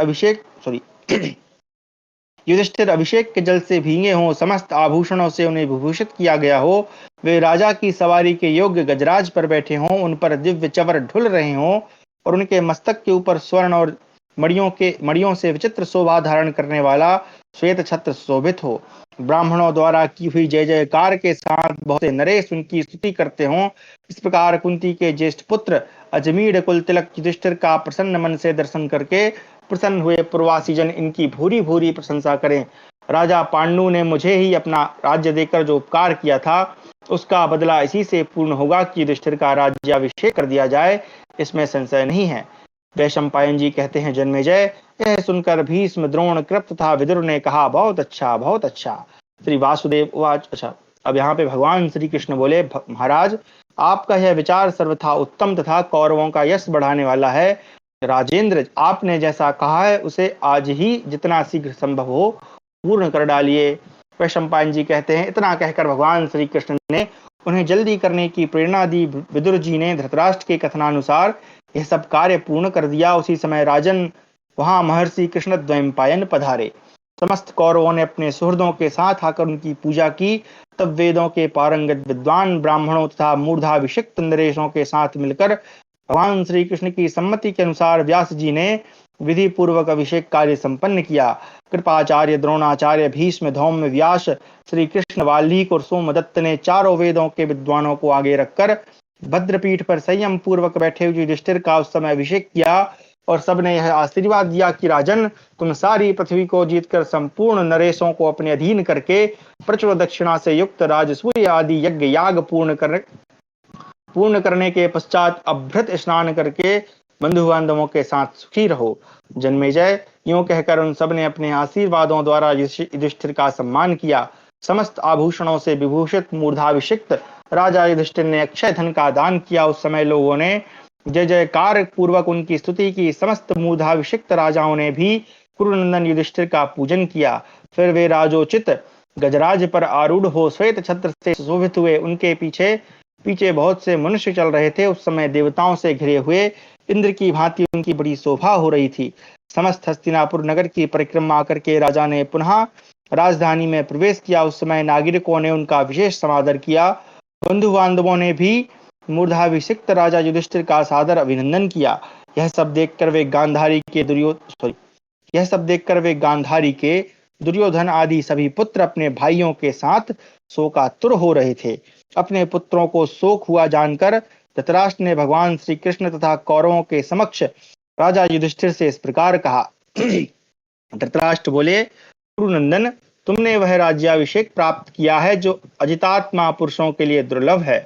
अभिषेक के जल से भींगे हों, समस्त आभूषणों से उन्हें विभूषित किया गया हो। वे राजा की सवारी के योग्य गजराज पर बैठे हों, उन पर दिव्य चवर ढुल रहे हों और उनके मस्तक के ऊपर स्वर्ण और मणियों से विचित्र शोभा धारण करने वाला श्वेत छत्र शोभित हो। ब्राह्मणों द्वारा की हुई जय जयकार के साथ बहुत से नरेश उनकी स्तुति करते हों। इस प्रकार कुंती के ज्येष्ठ पुत्र अजमीढ़ कुल तिलक युधिष्ठिर का प्रसन्न मन से दर्शन करके प्रसन्न हुए पूर्वासी जन इनकी भूरी भूरी प्रशंसा करें। राजा पांडु ने मुझे ही अपना राज्य देकर जो उपकार किया था, उसका बदला इसी से पूर्ण होगा कि युधिष्ठिर का राज्याभिषेक कर दिया जाए, इसमें संशय नहीं है। वैशंपायन जी कहते हैं, जन्मेजय, यह सुनकर भीष्म, द्रोण, कृप तथा विदुर ने कहा, बहुत अच्छा, बहुत अच्छा। श्री वासुदेव उवाच। अच्छा, अब यहाँ पे भगवान श्री कृष्ण बोले, महाराज आपका यह विचार सर्वथा उत्तम तथा कौरवों का यश बढ़ाने वाला है। राजेंद्र, आपने जैसा कहा है उसे आज ही जितना शीघ्र संभव हो पूर्ण कर डालिए। वैशंपायन जी कहते हैं, इतना कहकर भगवान श्री कृष्ण ने उन्हें जल्दी करने की प्रेरणा दी। विदुर जी ने धृतराष्ट्र के कथनानुसार यह सब कार्य पूर्ण कर दिया। उसी समय राजन वहां महर्षि कृष्ण द्वैपायन पधारे। समस्त कौरवों ने अपने सुहृदों के साथ आकर उनकी पूजा की। तब वेदों के पारंगत विद्वान ब्राह्मणों तथा मूर्धाभिषिक्त नरेशों के साथ मिलकर भगवान श्री कृष्ण की सम्मति के अनुसार व्यास जी ने विधि पूर्वक अभिषेक कार्य संपन्न किया। कृपाचार्य, द्रोणाचार्य, भीष्म, धौम्य, व्यास, श्री कृष्ण, वाल्मीकि और सोमदत्त ने चारों वेदों के विद्वानों को आगे रखकर भद्रपीठ पर संयम पूर्वक बैठे हुए युधिष्ठिर का उस समय अभिषेक किया और सबने यह आशीर्वाद दिया कि राजन, तुम सारी पृथ्वी को जीतकर संपूर्ण नरेशों को अपने अधीन करके प्रचुर दक्षिणा से युक्त राजसूय आदि यज्ञ याग पूर्ण करने के पश्चात अभृत स्नान करके बंधु बांधवों के साथ सुखी रहो। जन्मेजय, यूं कहकर उन सब ने अपने आशीर्वादों द्वारा युधिष्ठिर का सम्मान किया। समस्त आभूषणों से विभूषित मूर्धाभिषिक्त राजा युधिष्ठिर ने अक्षय धन का दान किया। उस समय लोगों ने जय जयकार पूर्वक उनकी स्तुति की। समस्त मूर्धाभिषिक्त राजाओं ने भी कुरुनंदन युधिष्ठिर का पूजन किया। फिर वे राजोचित गजराज पर आरूढ़ हो श्वेत छत्र से सुशोभित हुए। उनके पीछे पीछे बहुत से मनुष्य चल रहे थे। उस समय देवताओं से घिरे हुए इंद्र की भांति उनकी बड़ी शोभा हो रही थी। समस्त हस्तिनापुर नगर की परिक्रमा करके राजा ने पुनः राजधानी में प्रवेश किया। उस समय नागरिकों ने उनका विशेष समादर किया। बंधु बांधवों ने भी मूर्धाभिषिक्त राजा युधिष्ठिर का सादर अभिनंदन किया। यह सब देखकर वे दुर्योधन आदि सभी पुत्र अपने भाइयों के साथ शोकातुर हो रहे थे। अपने पुत्रों को शोक हुआ जानकर धृतराष्ट्र ने भगवान श्री कृष्ण तथा कौरवों के समक्ष राजा युधिष्ठिर से इस प्रकार कहा। धृतराष्ट्र बोले, कुरुनंदन, तुमने वह राज्याभिषेक प्राप्त किया है जो अजितात्मा पुरुषों के लिए दुर्लभ है।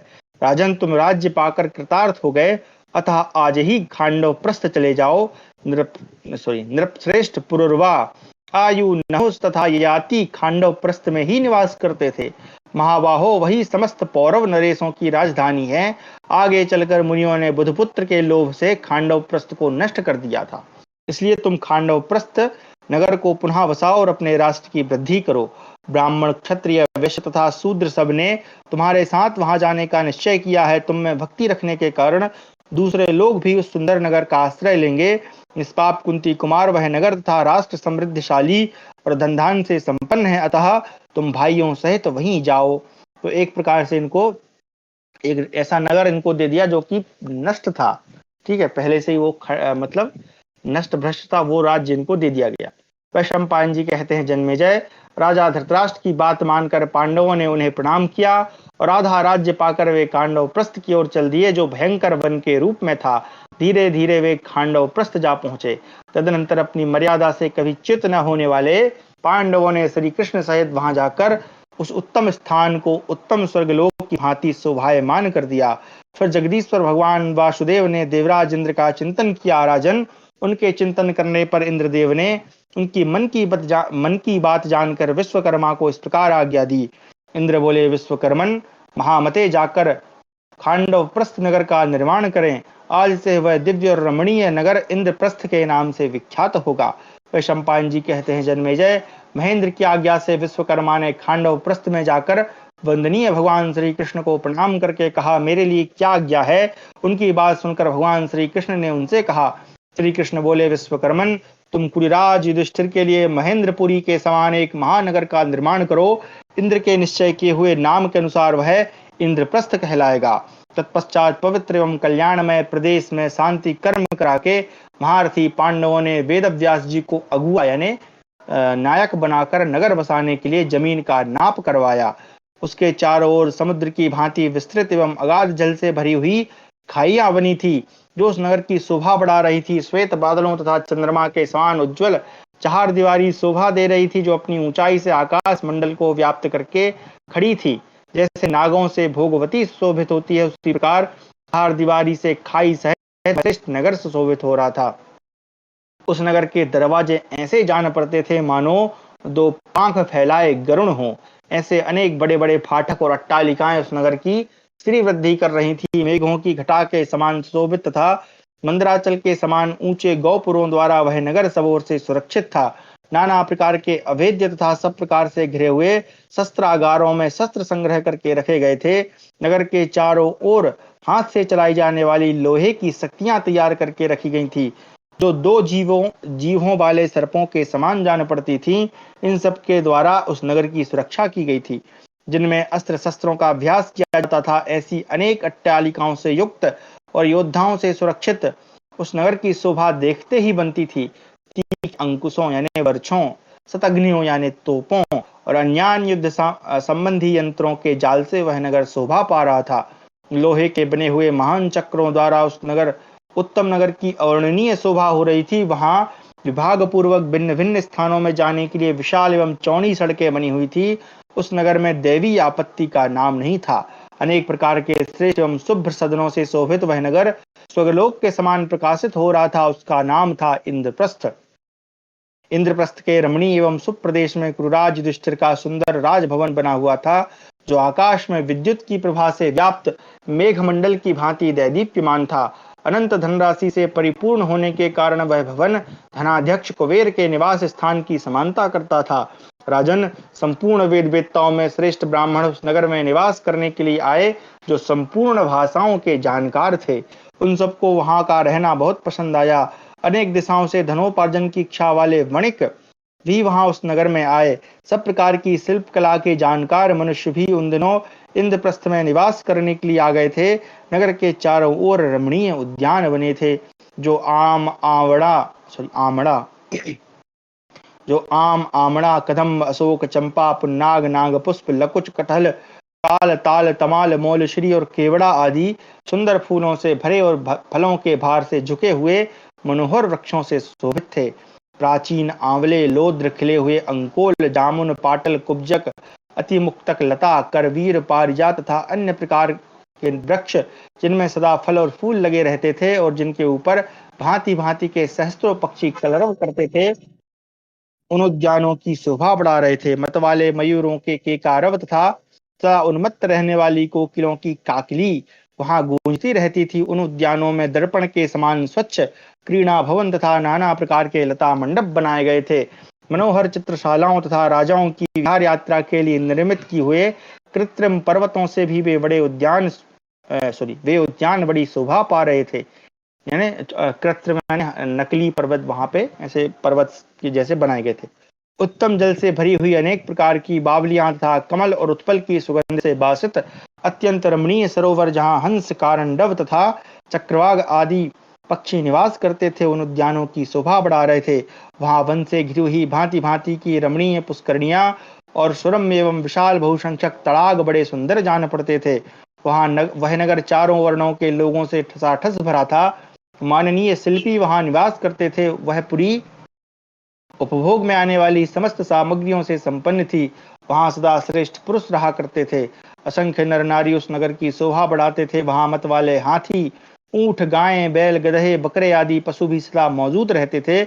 राजन, तुम राज्य पाकर कृतार्थ हो गए, अतः आज ही खांडव प्रस्थ चले जाओ। नृपश्रेष्ठ पुरुरवा आयु नहुस तथा ययाति खांडव प्रस्थ में ही निवास करते थे। महाबाहो, वही समस्त पौरव नरेशों की राजधानी है। आगे चलकर मुनियों ने बुधपुत्र के लोभ से खांडव प्रस्थ को नष्ट कर दिया था। इसलिए तुम खांडव प्रस्थ नगर को पुनः बसाओ और अपने राष्ट्र की वृद्धि करो। ब्राह्मण, क्षत्रिय, वैश्य तथा शूद्र सब ने तुम्हारे साथ वहां जाने का निश्चय किया है। तुम में भक्ति रखने के कारण दूसरे लोग भी उस सुंदर नगर का आश्रय लेंगे। निष्पाप कुंती कुमार वह नगर तथा राष्ट्र समृद्धशाली और धनधान से संपन्न है, अतः तुम भाइयों सहित वहीं जाओ। तो एक प्रकार से इनको एक ऐसा नगर इनको दे दिया जो कि नष्ट था। ठीक है, पहले से ही वो मतलब नष्ट भ्रष्ट था, वो राज्य इनको दे दिया गया। वैशंपायन जी कहते हैं, जन्मेजय, राजा धृतराष्ट्र की बात मानकर पांडवों ने उन्हें प्रणाम किया और आधा राज्य पाकर वे खांडव प्रस्थ की ओर चल दिए, जो भयंकर वन के रूप में था। धीरे धीरे वे खांडव प्रस्थ जा पहुंचे। तदनंतर अपनी मर्यादा से कभी च्युत न होने वाले पांडवों ने श्री कृष्ण सहित वहां जाकर उस उत्तम स्थान को उत्तम स्वर्गलोक की भांति शोभायमान कर दिया। फिर जगदीश्वर भगवान वासुदेव ने देवराज इंद्र का चिंतन किया। राजन, उनके चिंतन करने पर इंद्रदेव ने उनकी मन की बात जानकर विश्वकर्मा को इस प्रकार आज्ञा दी। इंद्र बोले, विश्वकर्मन, महामते जाकर खांडव प्रस्थ नगर का निर्माण करें। आज से वह दिव्य और रमणीय नगर इंद्रप्रस्थ के नाम से विख्यात होगा। वैशंपायन जी कहते हैं, जन्मेजय, महेंद्र की आज्ञा से विश्वकर्मा ने खांडव प्रस्थ में जाकर वंदनीय भगवान श्री कृष्ण को प्रणाम करके कहा, मेरे लिए क्या आज्ञा है। उनकी बात सुनकर भगवान श्री कृष्ण ने उनसे कहा। श्री कृष्ण बोले, विश्वकर्मन, तुम कुरिराज युधिष्ठिर के लिए महेंद्रपुरी के समान एक महानगर का निर्माण करो। इंद्र के निश्चय किए हुए नाम के अनुसार वह इंद्रप्रस्थ कहलाएगा। तत्पश्चात पवित्र एवं कल्याणमय प्रदेश में शांति कर्म करा के महारथी पांडवों ने वेदव्यास जी को अगुआ यानी नायक बनाकर नगर बसाने के लिए जमीन का नाप करवाया। उसके चारों ओर समुद्र की भांति विस्तृत एवं अगाध जल से भरी हुई खाइयां बनी थी, जो उस नगर की शोभा बढ़ा रही थी। श्वेत बादलों तथा चंद्रमा के समान उज्ज्वल चार दीवारी शोभा दे रही थी, जो अपनी ऊंचाई से आकाश मंडल को व्याप्त करके खड़ी थी। जैसे नागों से भोगवती शोभित होती है, उसी प्रकार चार दीवारी से खाई सहित वशिष्ठ नगर सुशोभित हो रहा था। उस नगर के दरवाजे ऐसे जान पड़ते थे मानो दो पांख फैलाए गरुण हो। ऐसे अनेक बड़े बड़े फाटक और अट्टालिकाएं उस नगर की श्री वृद्धि कर रही थी। मेघों की घटा के समान शोभित तथा मंदराचल के समान ऊंचे गौपुरों द्वारा वह नगर सब ओर से सुरक्षित था। नाना प्रकार के अभेद्य तथा सब प्रकार से घिरे हुए शस्त्रागारों में शस्त्र संग्रह करके रखे गए थे। नगर के चारों ओर हाथ से चलाई जाने वाली लोहे की शक्तियां तैयार करके रखी गई थी, जो दो जीवों वाले सर्पों के समान जान पड़ती थीं। इन सब के द्वारा उस नगर की सुरक्षा की गई थी, जिनमें अस्त्र शस्त्रों का अभ्यास किया जाता था। ऐसी अनेक अट्टालिकाओं से युक्त और योद्धाओं से सुरक्षित उस नगर की शोभा देखते ही बनती थी। तीक्ष्ण अंकुशों यानी वर्षों, शतघ्नियों यानी तोपों और अन्य युद्ध संबंधी यंत्रों के जाल से वह नगर शोभा पा रहा था। लोहे के बने हुए महान चक्रों द्वारा उस उत्तम नगर की अवर्णनीय शोभा हो रही थी। वहां विभाग पूर्वक भिन्न भिन्न स्थानों में जाने के लिए विशाल एवं चौड़ी सड़कें बनी हुई थी। उस नगर में दैवी आपत्ति का नाम नहीं था। अनेक प्रकार के श्रेष्ठ एवं शुभ्र सदनों से शोभित वह नगर स्वर्गलोक के समान प्रकाशित हो रहा था। उसका नाम था इंद्रप्रस्थ। इंद्रप्रस्थ के रमणीय एवं सुप्रदेश में क्रूराज युधिष्ठिर का सुंदर राजभवन बना हुआ था, जो आकाश में विद्युत की प्रभा से व्याप्त मेघमंडल की भांति दैदीप्यमान था। अनंत धनराशि से परिपूर्ण होने के कारण वह भवन धनाध्यक्ष कुबेर के निवास स्थान की समानता करता था। राजन, संपूर्ण वेद वेत्ताओं में श्रेष्ठ ब्राह्मण उस नगर में निवास करने के लिए आए, जो संपूर्ण भाषाओं के जानकार थे। उन सबको वहां का रहना बहुत पसंद आया। अनेक दिशाओं से धनोपार्जन की इच्छा वाले वणिक भी वहां उस नगर में आए। सब प्रकार की शिल्प कला के जानकार मनुष्य भी उन दिनों इंद्रप्रस्थ में निवास करने के लिए आ गए थे। नगर के चारों ओर रमणीय उद्यान बने थे, जो आम आमड़ा कदम्ब अशोक चंपा पुन्नाग नागपुष्प लकुच कटहल काल ताल तमाल मौलश्री और केवड़ा आदि सुंदर फूलों से भरे और फलों के भार से झुके हुए मनोहर वृक्षों से शोभित थे। प्राचीन आंवले, लोद्र, खिले हुए अंकोल, जामुन, पाटल, कुब्जक, अतिमुक्तक, लता, करवीर, पारिजात तथा अन्य प्रकार के वृक्ष, जिनमें सदा फल और फूल लगे रहते थे और जिनके ऊपर भांति भांति के सहस्त्रों पक्षी कलरव करते थे, उन उद्यानों की शोभा बढ़ा रहे थे। मतवाले मयूरों के केकारव तथा सदा उन्मत्त रहने वाली कोकिलों की काकली वहां गूंजती रहती थी। उन उद्यानों में दर्पण के समान स्वच्छ क्रीड़ा भवन तथा नाना प्रकार के लता मंडप बनाए गए थे। मनोहर चित्रशालाओं तथा राजाओं की विहार यात्रा के लिए निर्मित किए हुए कृत्रिम पर्वतों से भी वे उद्यान बड़ी शोभा पा रहे थे। यानी कृत्रिम यानी नकली पर्वत वहां पे ऐसे पर्वत के जैसे बनाए गए थे। उत्तम जल से भरी हुई अनेक प्रकार की बावलियां तथा कमल और उत्पल की सुगंध से बासित अत्यंत रमणीय सरोवर, जहां हंस, कारंडव तथा चक्रवाग आदि पक्षी निवास करते थे, उन उद्यानों की शोभा बढ़ा रहे थे। वहां वन से घिरी हुई भांति भांति की रमणीय पुष्करणियां और सुरम्य एवं विशाल बहुसंख्यक तड़ाग बड़े सुंदर जान पड़ते थे। वह नगर चारों वर्णों के लोगों से ठसाठस भरा था। माननीय शिल्पी वहां निवास करते थे। वह पुरी उपभोग में आने वाली समस्त सामग्रियों से संपन्न थी। वहां सदा श्रेष्ठ पुरुष रहा करते थे। असंख्य नर नारी उस नगर की शोभा बढ़ाते थे। वहां मत वाले हाथी, ऊंट, गायें, बैल, गधे, बकरे आदि पशु भी सदा मौजूद रहते थे।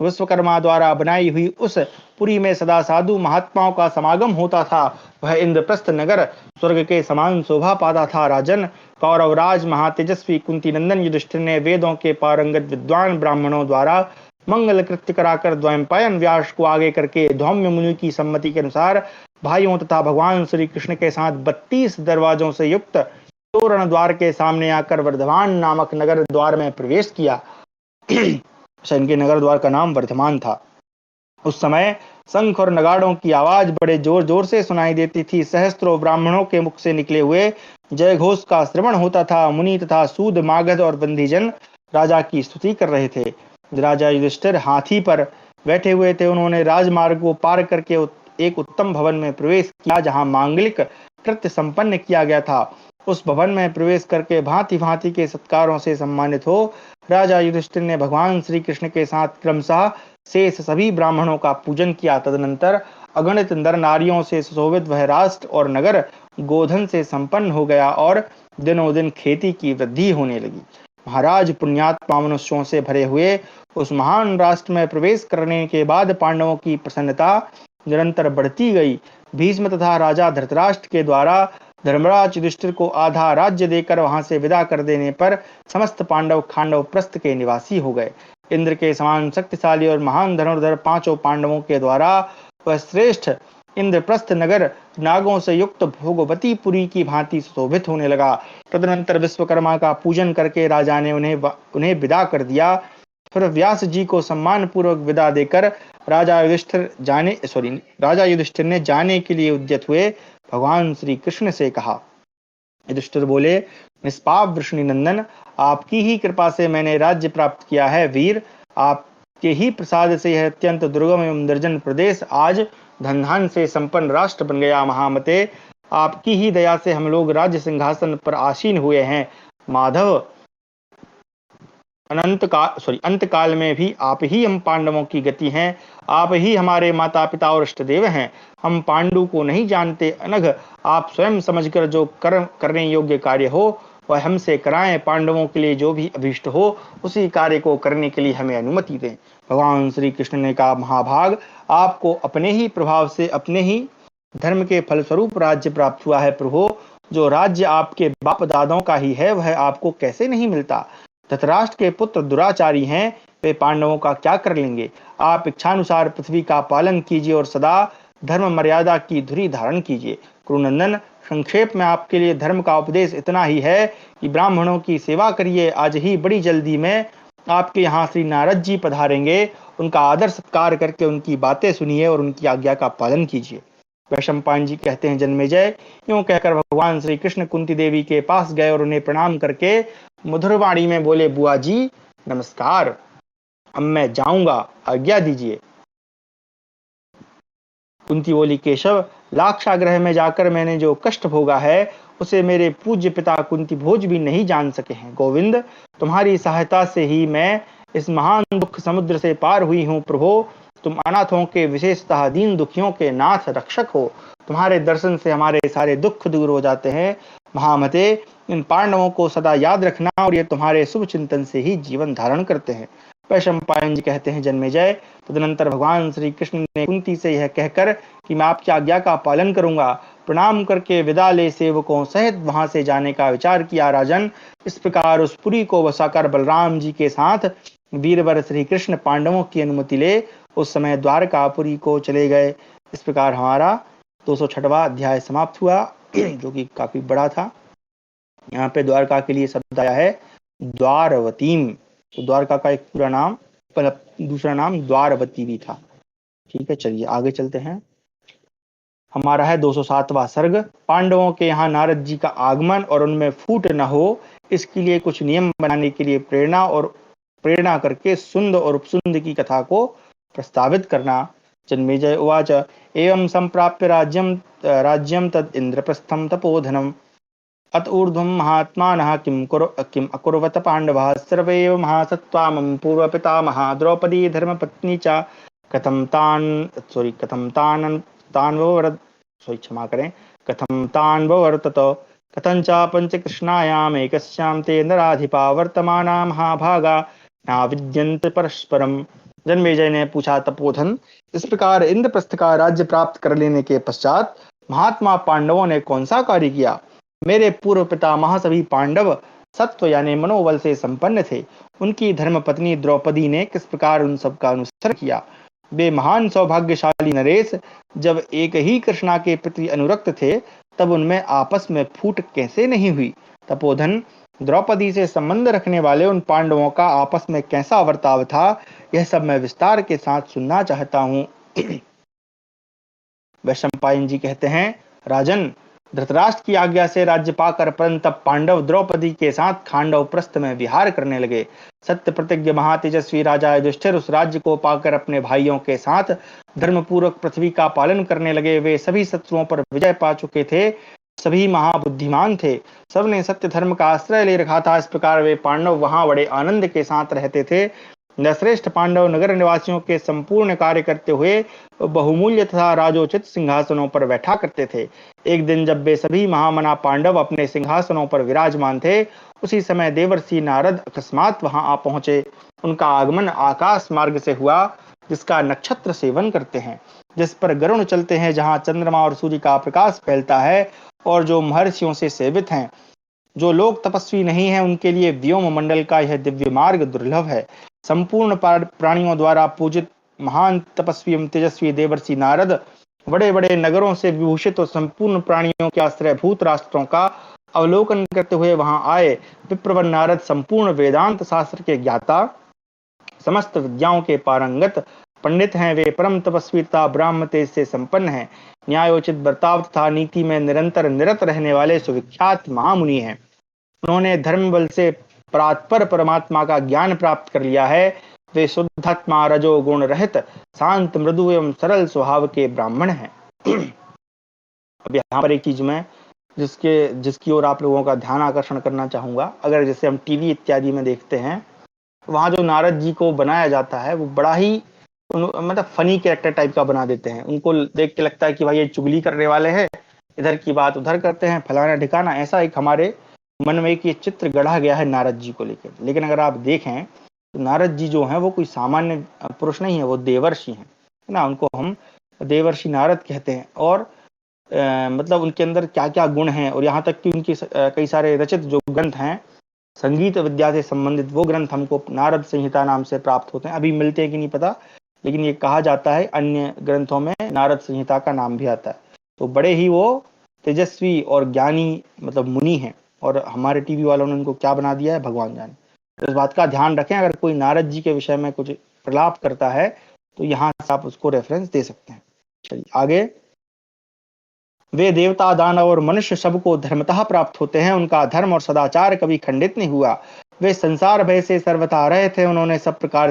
विश्वकर्मा द्वारा बनाई हुई उस पुरी में सदा साधु महात्माओं का समागम होता था। वह इंद्रप्रस्थ नगर स्वर्ग के समान शोभा पाता था। राजन, कौरवराज महातेजस्वी कुंती नंदन युधिष्ठिर ने वेदों के पारंगत विद्वान ब्राह्मणों द्वारा मंगल कृत्य कराकर द्वैपायन व्यास को आगे करके धौम्य मुनि की सम्मति के अनुसार भाइयों तथा भगवान श्री कृष्ण के साथ 32 दरवाजों से युक्त तोरण द्वार के सामने आकर वर्धमान नामक नगर द्वार में प्रवेश किया। इनके नगर द्वार का नाम वर्धमान था। उस समय शंख और नगाड़ों की आवाज बड़े जोर जोर से सुनाई देती थी। सहस्त्रों ब्राह्मणों के मुख से निकले हुए जय घोष का श्रवण होता था। मुनि तथा सूद, मागध और बंदीजन राजा की स्तुति कर रहे थे। राजा युधिष्ठिर हाथी पर बैठे हुए थे। उन्होंने राजमार्ग को पार करके एक उत्तम भवन में प्रवेश किया, जहां मांगलिक कृत्य संपन्न किया गया था। उस भवन में प्रवेश करके भांति भांति के सत्कारों से सम्मानित हो राजा युधिष्ठिर ने भगवान श्री कृष्ण के साथ क्रमशः शेष सभी ब्राह्मणों का पूजन किया। तदनंतर अगणित नर नारियों से सुशोभित वह राष्ट्र और नगर गोधन से संपन्न हो गया और दिनों दिन खेती की वृद्धि होने लगी। महाराज, पुण्यात्मा मनुष्यों से भरे हुए उस महान राष्ट्र में प्रवेश करने के बाद पांडवों की प्रसन्नता निरंतर बढ़ती गई। भीष्म तथा राजा धृतराष्ट्र के द्वारा धर्मराज युधिष्ठिर को आधा राज्य देकर वहां से विदा कर देने पर समस्त पांडव खांडव प्रस्थ के निवासी हो गए। इंद्र के समान शक्तिशाली और महान धनुर्धर पांचों पांडवों के द्वारा वह श्रेष्ठ इंद्रप्रस्थ नगर नागों से युक्त भोगवती पुरी की भांति सुशोभित होने लगा। तदनंतर विश्वकर्मा का पूजन करके राजा ने उन्हें विदा कर दिया। फिर व्यास जी को सम्मान पूर्वक विदा देकर राजा युधिष्ठिर ने जाने के लिए उद्यत हुए। भगवान श्री कृष्ण से कहा। युधिष्ठिर बोले, निष्पाप वृषणिनंदन, आपकी ही कृपा से मैंने राज्य प्राप्त किया है। वीर, आपके ही प्रसाद से यह अत्यंत दुर्गम एवं निर्जन प्रदेश आज धन धान से संपन्न राष्ट्र बन गया। महामते, आपकी ही दया से हम लोग राज्य सिंहासन पर आसीन हुए हैं। माधव, अंत काल में भी आप ही हम पांडवों की गति हैं। आप ही हमारे माता पिता और इष्ट देव हैं। हम पांडु को नहीं जानते। अनघ, आप स्वयं समझकर जो करने योग्य कार्य हो वह हमसे कराएं। पांडवों के लिए जो भी अभीष्ट हो उसी कार्य को करने के लिए हमें अनुमति दें। भगवान श्री कृष्ण ने कहा, महाभाग, आपको अपने ही प्रभाव से अपने ही धर्म के फलस्वरूप राज्य प्राप्त हुआ है। प्रभु, जो राज्य आपके बाप दादाओं का ही है वह आपको कैसे नहीं मिलता। धृतराष्ट्र के पुत्र दुराचारी हैं, वे पांडवों का क्या कर लेंगे। आप इच्छानुसार पृथ्वी का पालन कीजिए और सदा धर्म मर्यादा की धुरी धारण कीजिए। कुरुनंदन, संक्षेप में आपके लिए धर्म का उपदेश इतना ही है कि ब्राह्मणों की सेवा करिए। आज ही बड़ी जल्दी में आपके यहाँ श्री नारद जी पधारेंगे। उनका आदर सत्कार करके उनकी बातें सुनिए और उनकी आज्ञा का पालन कीजिए। वैशंपायन जी कहते हैं, जन्मेजय, यूं कहकर भगवान श्री कृष्ण कुंती देवी के पास गए और उन्हें प्रणाम करके मधुर वाणी में बोले, बुआ जी नमस्कार, अब मैं जाऊंगा, आज्ञा दीजिए। कुंती बोली, केशव, लाक्षागृह में जाकर मैंने जो कष्ट भोगा है उसे मेरे पूज्य पिता कुंती भोज भी नहीं जान सके हैं। गोविंद, तुम्हारी सहायता से ही मैं इस महान दुख समुद्र से पार हुई हूँ। प्रभु, तुम अनाथों के, विशेषतः दीन दुखियों के नाथ रक्षक हो। तुम्हारे दर्शन से हमारे सारे दुख दूर हो जाते हैं। महामते, इन पांडवों को सदा याद रखना और ये तुम्हारे शुभ चिंतन से ही जीवन धारण करते हैं। वैशंपायन जी कहते हैं, जन्मेजय, तदनंतर भगवान श्री कृष्ण ने कुंती से यह कहकर कि मैं आपकी आज्ञा का पालन करूंगा, प्रणाम करके विदा ले सेवकों सहित वहां से जाने का विचार किया। राजन, इस प्रकार उस पुरी को बसाकर बलराम जी के साथ वीरवर श्री कृष्ण पांडवों की अनुमति ले उस समय द्वारकापुरी को चले गए। इस प्रकार हमारा 206वां अध्याय समाप्त हुआ, जो कि काफी बड़ा था। यहाँ पे द्वारका के लिए शब्द आया है द्वारवतीम। तो द्वारका का एक पूरा नाम, दूसरा नाम द्वारवती भी था। ठीक है, चलिए आगे चलते हैं। हमारा है 207वां सर्ग। पांडवों के यहाँ नारद जी का आगमन और उनमें फूट न हो, इसके लिए कुछ नियम बनाने के लिए प्रेरणा करके सुंद और उपसुंद की कथा को प्रस्तावित करना। जन्मेजय उवाच, एवं संप्राप्य राज्यम तद इंद्रप्रस्थम तपोधनम अत ऊर्ध्वं महात्मानः किम अकुर्वत पांडवः सर्वे महासत्त्वामं पूर्व पितामहा द्रौपदी धर्मपत्नी च कथम तान ववर्तत कथंच पंचकृष्णायाम एकस्यां ते नराधिपा वर्तमाना महाभागा ना विद्यन्ते परस्परम। जन्मेजय ने पूछा, तपोधन, इस प्रकार इंद्रप्रस्थ का राज्य प्राप्त कर लेने के पश्चात महात्मा पांडवों ने कौन सा कार्य किया। मेरे पूर्व पितामह सभी पांडव सत्व यानी मनोबल से संपन्न थे। उनकी धर्मपत्नी द्रौपदी ने किस प्रकार उन सब का अनुसरण किया। वे महान सौभाग्यशाली नरेश जब एक ही कृष्णा के प्रति अनुरक्त थे तब उनमें आपस में फूट कैसे नहीं हुई। तपोधन, द्रौपदी से संबंध रखने वाले उन पांडवों का आपस में कैसा वर्ताव था, यह सब मैं विस्तार के साथ सुनना चाहता हूँ। वैशंपायन जी कहते हैं, राजन, धृतराष्ट्र की आज्ञा से राज्य पाकर परंतप पांडव द्रौपदी के साथ खांडव प्रस्थ में विहार करने लगे। सत्य प्रतिज्ञ महातेजस्वी राजा युधिष्ठिर उस राज्य को पाकर अपने भाइयों के साथ धर्मपूर्वक पृथ्वी का पालन करने लगे। वे सभी शत्रुओं पर विजय पा चुके थे, सभी महाबुद्धिमान थे, सबने सत्य धर्म का आश्रय ले रखा था। इस प्रकार वे पांडव वहां बड़े आनंद के साथ रहते थे। श्रेष्ठ पांडव नगर निवासियों के संपूर्ण कार्य करते हुए बहुमूल्य तथा राजोचित सिंहासनों पर बैठा करते थे। एक दिन जब वे सभी महामना पांडव अपने सिंहासनों पर विराजमान थे, उसी समय देवर्षि नारद अकस्मात वहां आ पहुंचे। उनका आगमन आकाश मार्ग से हुआ, जिसका नक्षत्र सेवन करते हैं। जिस पर गरुण चलते हैं, जहाँ चंद्रमा और सूर्य का प्रकाश फैलता है, और जो महर्षियों से सेवित हैं। जो लोग तपस्वी नहीं हैं, उनके लिए व्योम मंडल का यह दिव्य मार्ग दुर्लभ है। संपूर्ण प्राणियों द्वारा पूजित महान तपस्वी एवं तेजस्वी देवर्षि नारद बड़े बड़े नगरों से विभूषित और संपूर्ण प्राणियों के आश्रयभूत राष्ट्रों का अवलोकन करते हुए वहां आए। विप्रवर नारद संपूर्ण वेदांत शास्त्र के ज्ञाता, समस्त विद्याओं के पारंगत पंडित हैं। वे परम तपस्वी तथा ब्राह्म तेज से संपन्न हैं। न्यायोचित बर्ताव तथा नीति में निरंतर निरत रहने वाले सुविख्यात महामुनि हैं। उन्होंने धर्म बल से परात्पर परमात्मा का ज्ञान प्राप्त कर लिया है। वे शुद्धात्मा, रजो गुण रहित, शांत, मृदु एवं सरल स्वभाव के ब्राह्मण हैं। अब यहाँ पर एक चीज मैं जिसकी ओर आप लोगों का ध्यान आकर्षण करना चाहूंगा। अगर जैसे हम टीवी इत्यादि में देखते हैं, तो वहां जो नारद जी को बनाया जाता है वो बड़ा ही मतलब फनी कैरेक्टर टाइप का बना देते हैं। उनको देख के लगता है कि भाई ये चुगली करने वाले हैं, इधर की बात उधर करते हैं, फलाना ठिकाना। ऐसा एक हमारे मन में एक ये चित्र गढ़ा गया है नारद जी को लेकर। लेकिन अगर आप देखें तो नारद जी जो हैं वो कोई सामान्य पुरुष नहीं है, वो देवर्षि हैं, है ना। उनको हम देवर्षि नारद कहते हैं। और मतलब उनके अंदर क्या क्या गुण हैं, और यहाँ तक कि उनके कई सारे रचित जो ग्रंथ हैं संगीत विद्या से संबंधित, वो ग्रंथ हमको नारद संहिता नाम से प्राप्त होते हैं। अभी मिलते हैं कि नहीं पता, लेकिन ये कहा जाता है अन्य ग्रंथों में नारद संहिता का नाम भी आता है। तो बड़े ही वो तेजस्वी और ज्ञानी मतलब मुनि हैं, और हमारे टीवी वालों ने उनको क्या बना दिया है भगवान जाने। तो इस बात का ध्यान रखें, अगर कोई नारद जी के विषय में कुछ प्रलाप करता है तो यहाँ से आप उसको रेफरेंस दे सकते हैं। चलिए आगे। वे देवता, दानव और मनुष्य सबको धर्मतः प्राप्त होते हैं। उनका धर्म और सदाचार कभी खंडित नहीं हुआ। वे संसार भय से सर्वथा रहे थे। उन्होंने सब प्रकार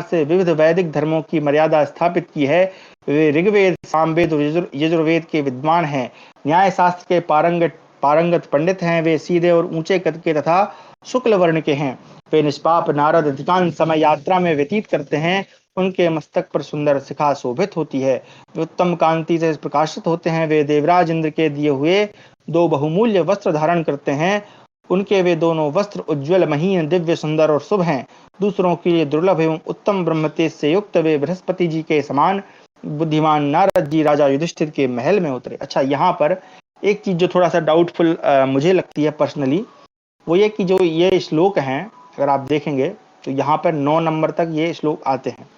से विविध वैदिक धर्मों की मर्यादा स्थापित की है। वे ऋग्वेद, सामवेद और यजुर्वेद के विद्वान हैं। न्याय शास्त्र के पारंगत पंडित हैं। वे सीधे और ऊंचे कद के तथा शुक्ल वर्ण के हैं। वे निष्पाप नारद अधिकांश समय यात्रा में व्यतीत करते हैं। उनके मस्तक पर सुंदर शिखा शोभित होती है। वे उत्तम कांति से प्रकाशित होते हैं। वे देवराज इंद्र के दिए हुए 2 बहुमूल्य वस्त्र धारण करते हैं। उनके वे दोनों वस्त्र उज्ज्वल, महीन, दिव्य, सुंदर और शुभ हैं। दूसरों के लिए दुर्लभ एवं उत्तम ब्रह्म तेज से युक्त वे बृहस्पति जी के समान बुद्धिमान नारद जी राजा युधिष्ठिर के महल में उतरे। अच्छा, यहाँ पर एक चीज जो थोड़ा सा डाउटफुल मुझे लगती है पर्सनली, वो ये कि जो ये श्लोक हैं अगर आप देखेंगे तो यहाँ पर 9 नंबर तक ये श्लोक आते हैं।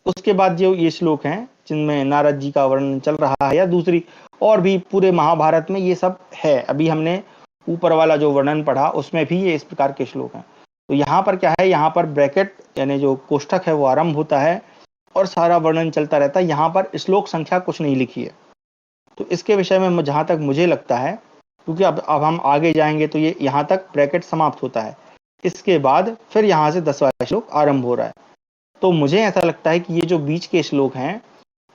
उसके बाद जो ये श्लोक हैं जिनमें नारद जी का वर्णन चल रहा है, या दूसरी और भी पूरे महाभारत में ये सब है। अभी हमने ऊपर वाला जो वर्णन पढ़ा उसमें भी ये इस प्रकार के श्लोक हैं। तो यहाँ पर क्या है, यहाँ पर ब्रैकेट यानी जो कोष्ठक है वो आरंभ होता है और सारा वर्णन चलता रहता है। यहाँ पर श्लोक संख्या कुछ नहीं लिखी है। तो इसके विषय में जहाँ तक मुझे लगता है, क्योंकि अब हम आगे जाएंगे तो ये यहाँ तक ब्रैकेट समाप्त होता है, इसके बाद फिर यहाँ से 10वां श्लोक आरंभ हो रहा है। तो मुझे ऐसा लगता है कि ये जो बीच के श्लोक हैं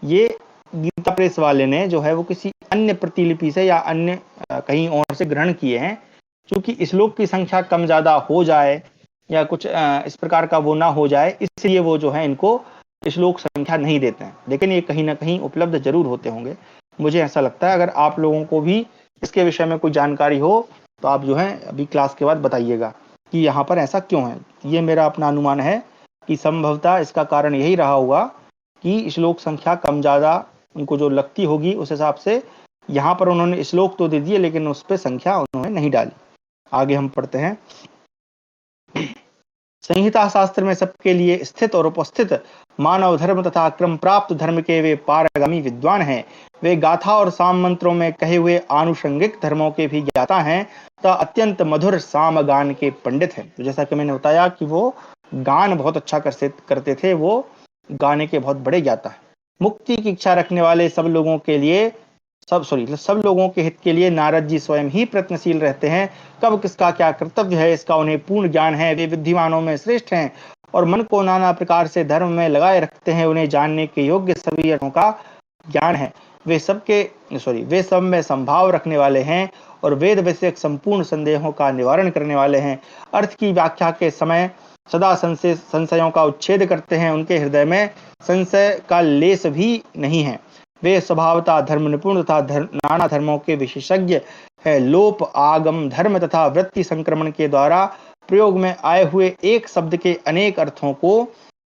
ये गीता प्रेस वाले ने जो है वो किसी अन्य प्रतिलिपि से या अन्य कहीं और से ग्रहण किए हैं। क्योंकि श्लोक की संख्या कम ज्यादा हो जाए या कुछ इस प्रकार का वो ना हो जाए, इसलिए वो जो है इनको श्लोक संख्या नहीं देते हैं। लेकिन ये कहीं ना कहीं उपलब्ध जरूर होते होंगे, मुझे ऐसा लगता है। अगर आप लोगों को भी इसके विषय में कोई जानकारी हो तो आप जो है अभी क्लास के बाद बताइएगा कि यहाँ पर ऐसा क्यों है। ये मेरा अपना अनुमान है कि संभवतः इसका कारण यही रहा होगा कि श्लोक संख्या कम ज्यादा उनको जो लगती होगी उस हिसाब से यहाँ पर उन्होंने श्लोक तो दे दिए लेकिन उस पर संख्या उन्होंने नहीं डाली। आगे हम पढ़ते हैं। संहिता शास्त्र में सबके लिए स्थित और उपस्थित मानव धर्म तथा क्रम प्राप्त धर्म के वे पारगामी विद्वान हैं। वे गाथा और साम मंत्रों में कहे हुए आनुषंगिक धर्मों के भी ज्ञाता हैं तथा अत्यंत मधुर साम गान के पंडित हैं। तो जैसा कि मैंने बताया कि वो गान बहुत अच्छा करते थे, वो गाने के बहुत बड़े ज्ञाता है। मुक्ति की इच्छा रखने वाले सब लोगों के हित के लिए नारद जी स्वयं ही प्रयत्नशील रहते हैं। कब किसका क्या कर्तव्य है इसका उन्हें पूर्ण ज्ञान है। वे विद्वानों में श्रेष्ठ हैं और मन को नाना प्रकार से धर्म में लगाए रखते हैं। उन्हें जानने के योग्य सभी अर्थों का ज्ञान है। वे सब में संभाव रखने वाले हैं और वेद विषयक संपूर्ण संदेहों का निवारण करने वाले हैं। अर्थ की व्याख्या के समय सदा संशयों का उच्छेद करते हैं। उनके हृदय में संशय का लेस भी नहीं है। वे स्वभावतः धर्म निपुण तथा नाना धर्मों के विशेषज्ञ है। लोप, आगम, धर्म तथा वृत्ति संक्रमण के द्वारा प्रयोग में आए हुए एक शब्द के अनेक अर्थों को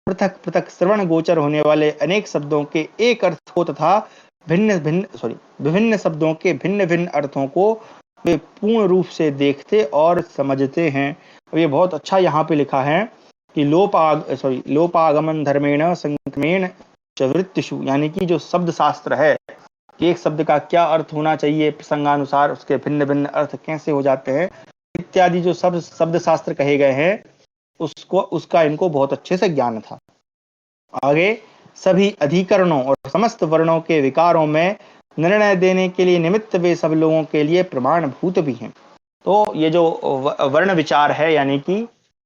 पृथक पृथक श्रवण गोचर होने वाले अनेक शब्दों के एक अर्थ को तथा विभिन्न शब्दों के भिन्न भिन्न अर्थों को वे पूर्ण रूप से देखते और समझते हैं। और ये बहुत अच्छा यहाँ पे लिखा है कि लोपागमन धर्मेण संक्रमेण च वृत्तिषु, यानी कि जो शब्द शास्त्र है, एक शब्द का क्या अर्थ होना चाहिए, प्रसंगानुसार उसके भिन्न भिन्न अर्थ कैसे हो जाते हैं इत्यादि जो शब्द शास्त्र कहे गए हैं, उसका इनको बहुत अच्छे से ज्ञान था। आगे सभी अधिकरणों और समस्त वर्णों के विकारों में निर्णय देने के लिए निमित्त वे सब लोगों के लिए प्रमाणभूत भी हैं। तो ये जो वर्ण विचार है, यानी कि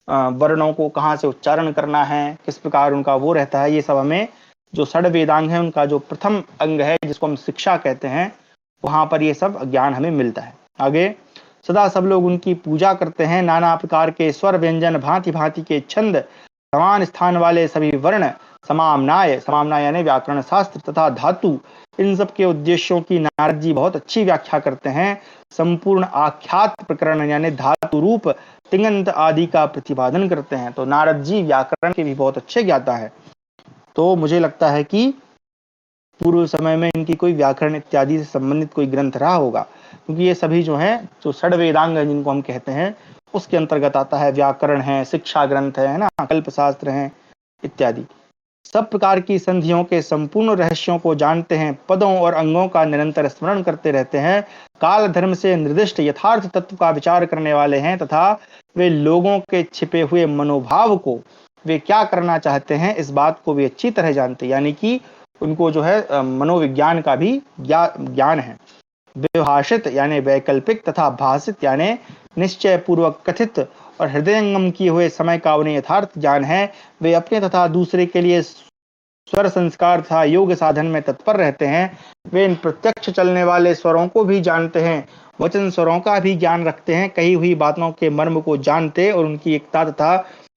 वर्णों को कहाँ से उच्चारण करना है, किस प्रकार उनका वो रहता है, ये सब हमें जो षड वेदांग है उनका जो प्रथम अंग है जिसको हम शिक्षा कहते हैं, वहां पर ये सब ज्ञान हमें मिलता है। आगे सदा सब लोग उनकी पूजा करते हैं। नाना प्रकार के स्वर व्यंजन, भांति भांति के छंद, समान स्थान वाले सभी वर्ण, समामनाय यानी व्याकरण शास्त्र तथा धातु, इन सब के उद्देश्यों की नारद जी बहुत अच्छी व्याख्या करते हैं। संपूर्ण आख्यात प्रकरण यानी धातु रूप तिङंत आदि का प्रतिपादन करते हैं। तो नारद जी व्याकरण के भी बहुत अच्छे ज्ञाता है। तो मुझे लगता है कि पूर्व समय में इनकी कोई व्याकरण इत्यादि से संबंधित कोई ग्रंथ रहा होगा, क्योंकि ये सभी जो है जो षड वेदांग जिनको हम कहते हैं उसके अंतर्गत आता है। व्याकरण है, शिक्षा ग्रंथ है ना, कल्प शास्त्र है इत्यादि। सब प्रकार की संधियों के संपूर्ण रहस्यों को जानते हैं, पदों और अंगों का निरंतर स्मरण करते रहते हैं, काल धर्म से निर्दिष्ट यथार्थ तत्व का विचार करने वाले हैं तथा वे लोगों के छिपे हुए मनोभाव को वे क्या करना चाहते हैं इस बात को भी अच्छी तरह जानते हैं, यानी कि उनको जो है मनोविज्ञान का भी ज्ञान है। व्यवहाषित यानी वैकल्पिक तथा भाषित यानी निश्चय पूर्वक कथित और हृदयंगम किए हुए समय का उन्हें यथार्थ ज्ञान है। वे अपने तथा दूसरे के लिए स्वर संस्कार तथा योग साधन में तत्पर रहते हैं। वे इन प्रत्यक्ष चलने वाले स्वरों को भी जानते हैं, वचन स्वरों का भी ज्ञान रखते हैं, कही हुई बातों के मर्म को जानते और उनकी एकता तथा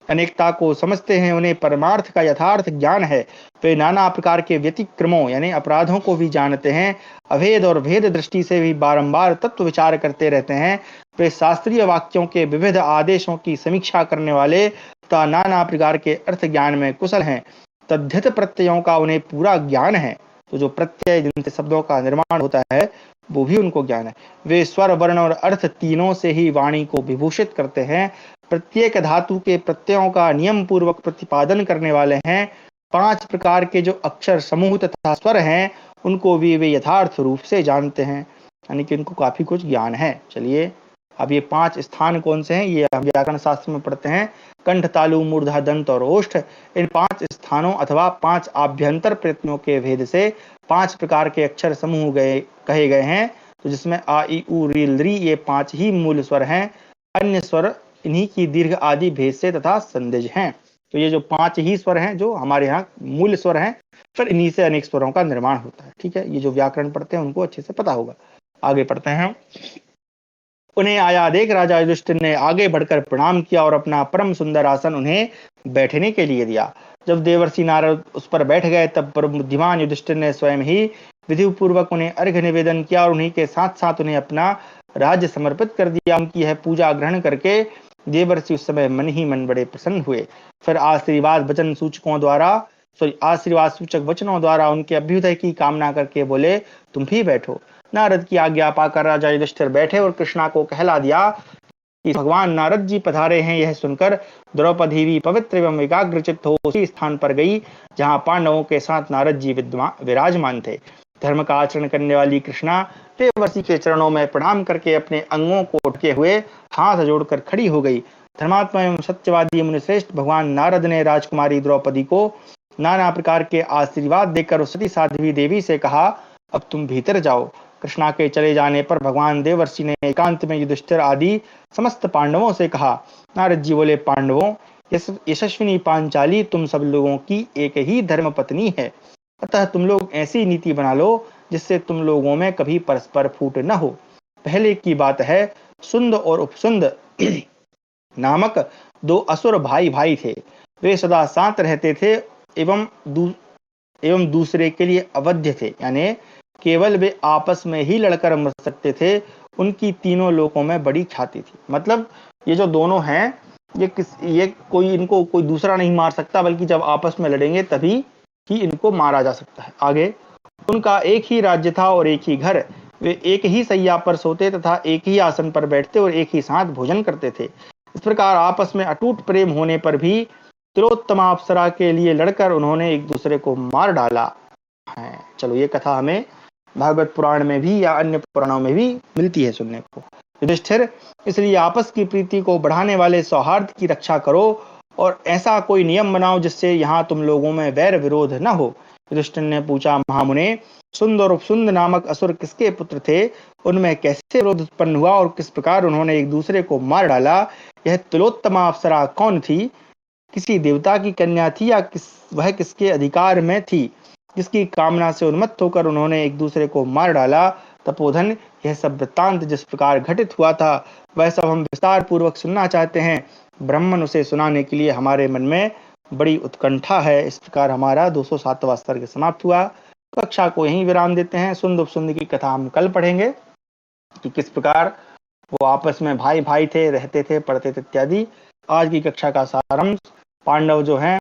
अनेकता को समझते हैं। उन्हें परमार्थ का यथार्थ ज्ञान है। वे नाना प्रकार के व्यतिक्रमों यानी अपराधों को भी जानते हैं, अभेद और भेद दृष्टि से भी बारंबार तत्व विचार करते रहते हैं। वे शास्त्रीय वाक्यों के विविध आदेशों की समीक्षा करने वाले तथा नाना प्रकार के अर्थ ज्ञान में कुशल हैं। तद्धित प्रत्ययों का उन्हें पूरा ज्ञान है। तो जो प्रत्यय जिनसे शब्दों का निर्माण होता है वो भी उनको ज्ञान है। वे स्वर, वर्ण और अर्थ तीनों से ही वाणी को विभूषित करते हैं। प्रत्येक धातु के प्रत्ययों का नियम पूर्वक प्रतिपादन करने वाले हैं। 5 प्रकार के जो अक्षर समूह तथा स्वर हैं उनको भी वे यथार्थ रूप से जानते हैं, यानी कि उनको काफी कुछ ज्ञान है। चलिए अब ये 5 स्थान कौन से हैं ये हम व्याकरण शास्त्र में पढ़ते हैं। कंठ, तालु, मूर्धा, दंत और ओष्ठ, इन 5 स्थानों अथवा 5 आभ्यंतर प्रत्ययों के भेद से 5 प्रकार के अक्षर समूह कहे गए हैं। तो जिसमें आ, ई, उ, री, ली ये 5 ही मूल स्वर हैं। अन्य स्वर इन्हीं की दीर्घ आदि भेद से तथा संदिज हैं। तो ये जो 5 ही स्वर हैं जो हमारे यहाँ मूल स्वर हैं, पर इन्हीं से अनेक स्वरों का निर्माण होता है। ठीक है, ये जो व्याकरण पढ़ते हैं उनको अच्छे से पता होगा। आगे पढ़ते हैं। उन्हें आया देख राजा युधिष्ठिर ने आगे बढ़कर प्रणाम किया और अपना परम सुंदर आसन उन्हें बैठने के लिए दिया। जब देवर्षि नारद उस पर बैठ गए तब परम बुद्धिमान युधिष्ठिर ने स्वयं ही विधि पूर्वक उन्हें अर्घ्य निवेदन किया और उन्हीं के साथ साथ उन्हें अपना राज्य समर्पित कर दिया। उनकी यह पूजा ग्रहण करके देवर्षि उस समय मन ही मन बड़े प्रसन्न हुए। फिर आशीर्वाद सूचक वचनों द्वारा उनके अभ्युदय की कामना करके बोले, तुम भी बैठो। नारद की आज्ञा पाकर राजा युधिष्ठिर बैठे और कृष्णा को कहला दिया कि भगवान नारद जी पधारे हैं। यह सुनकर द्रौपदी भी पवित्र एवं एकाग्रचित्त हो उसी स्थान पर गई जहां पांडवों के साथ नारद जी विराजमान थे। धर्म का आचरण करने वाली कृष्णा देवर्षि के चरणों में प्रणाम करके अपने अंगों को ढके हुए हाथ जोड़कर खड़ी हो गई। धर्मात्मा एवं सत्यवादी मुनिश्रेष्ठ भगवान नारद ने राजकुमारी द्रौपदी को नाना प्रकार के आशीर्वाद देकर उस सती साध्वी देवी से कहा, अब तुम भीतर जाओ। कृष्णा के चले जाने पर भगवान देवर्षि ने एकांत में युधिष्ठिर आदि समस्त पांडवों से कहा। नारद जी बोले, पांडवों, यशस्विनी पांचाली तुम सब लोगों की एक ही धर्म पत्नी है, अतः तुम लोग ऐसी नीति बना लो जिससे तुम लोगों में कभी परस्पर फूट न हो। पहले की बात है, सुंद और उपसुंद नामक 2 असुर भाई भाई थे। वे सदा शांत रहते थे एवं दूसरे के लिए अवध्य थे, यानी केवल वे आपस में ही लड़कर मर सकते थे। उनकी तीनों लोकों में बड़ी ख्याति थी। मतलब ये जो दोनों हैं ये कोई इनको कोई दूसरा नहीं मार सकता, बल्कि जब आपस में लड़ेंगे तभी ही इनको मारा जा सकता है। आगे, उनका एक ही राज्य था और एक ही घर। वे एक ही सैया पर सोते तथा एक ही आसन पर बैठते और एक ही साथ भोजन करते थे। इस प्रकार आपस में अटूट प्रेम होने पर भी तिलोत्तमा अप्सरा के लिए लड़कर उन्होंने एक दूसरे को मार डाला है। चलो, ये कथा हमें भागवत पुराण में भी या अन्य पुराणों में भी मिलती है सुनने को। युधिष्ठिर, इसलिए आपस की प्रीति को बढ़ाने वाले सौहार्द की रक्षा करो और ऐसा कोई नियम बनाओ जिससे यहाँ तुम लोगों में वैर विरोध न हो। युधिष्ठिर ने पूछा, महामुने, सुंद और उपसुंद नामक असुर किसके पुत्र थे? उनमें कैसे विरोध उत्पन्न हुआ और किस प्रकार उन्होंने एक दूसरे को मार डाला? यह तिलोत्तमा अप्सरा कौन थी? किसी देवता की कन्या थी या वह किसके अधिकार में थी, जिसकी कामना से उन्मत्त होकर उन्होंने एक दूसरे को मार डाला? तपोधन, यह सब वृत्तांत जिस प्रकार घटित हुआ था वह सब हम विस्तार पूर्वक सुनना चाहते हैं। ब्राह्मण उसे सुनाने के लिए हमारे मन में बड़ी उत्कंठा है। इस प्रकार हमारा 207वां सर्ग समाप्त हुआ। कक्षा को यहीं विराम देते हैं। सुंद उपसुंद की कथा हम कल पढ़ेंगे कि किस प्रकार वो आपस में भाई भाई थे, रहते थे, पढ़ते थे इत्यादि। आज की कक्षा का सारांश, पांडव जो हैं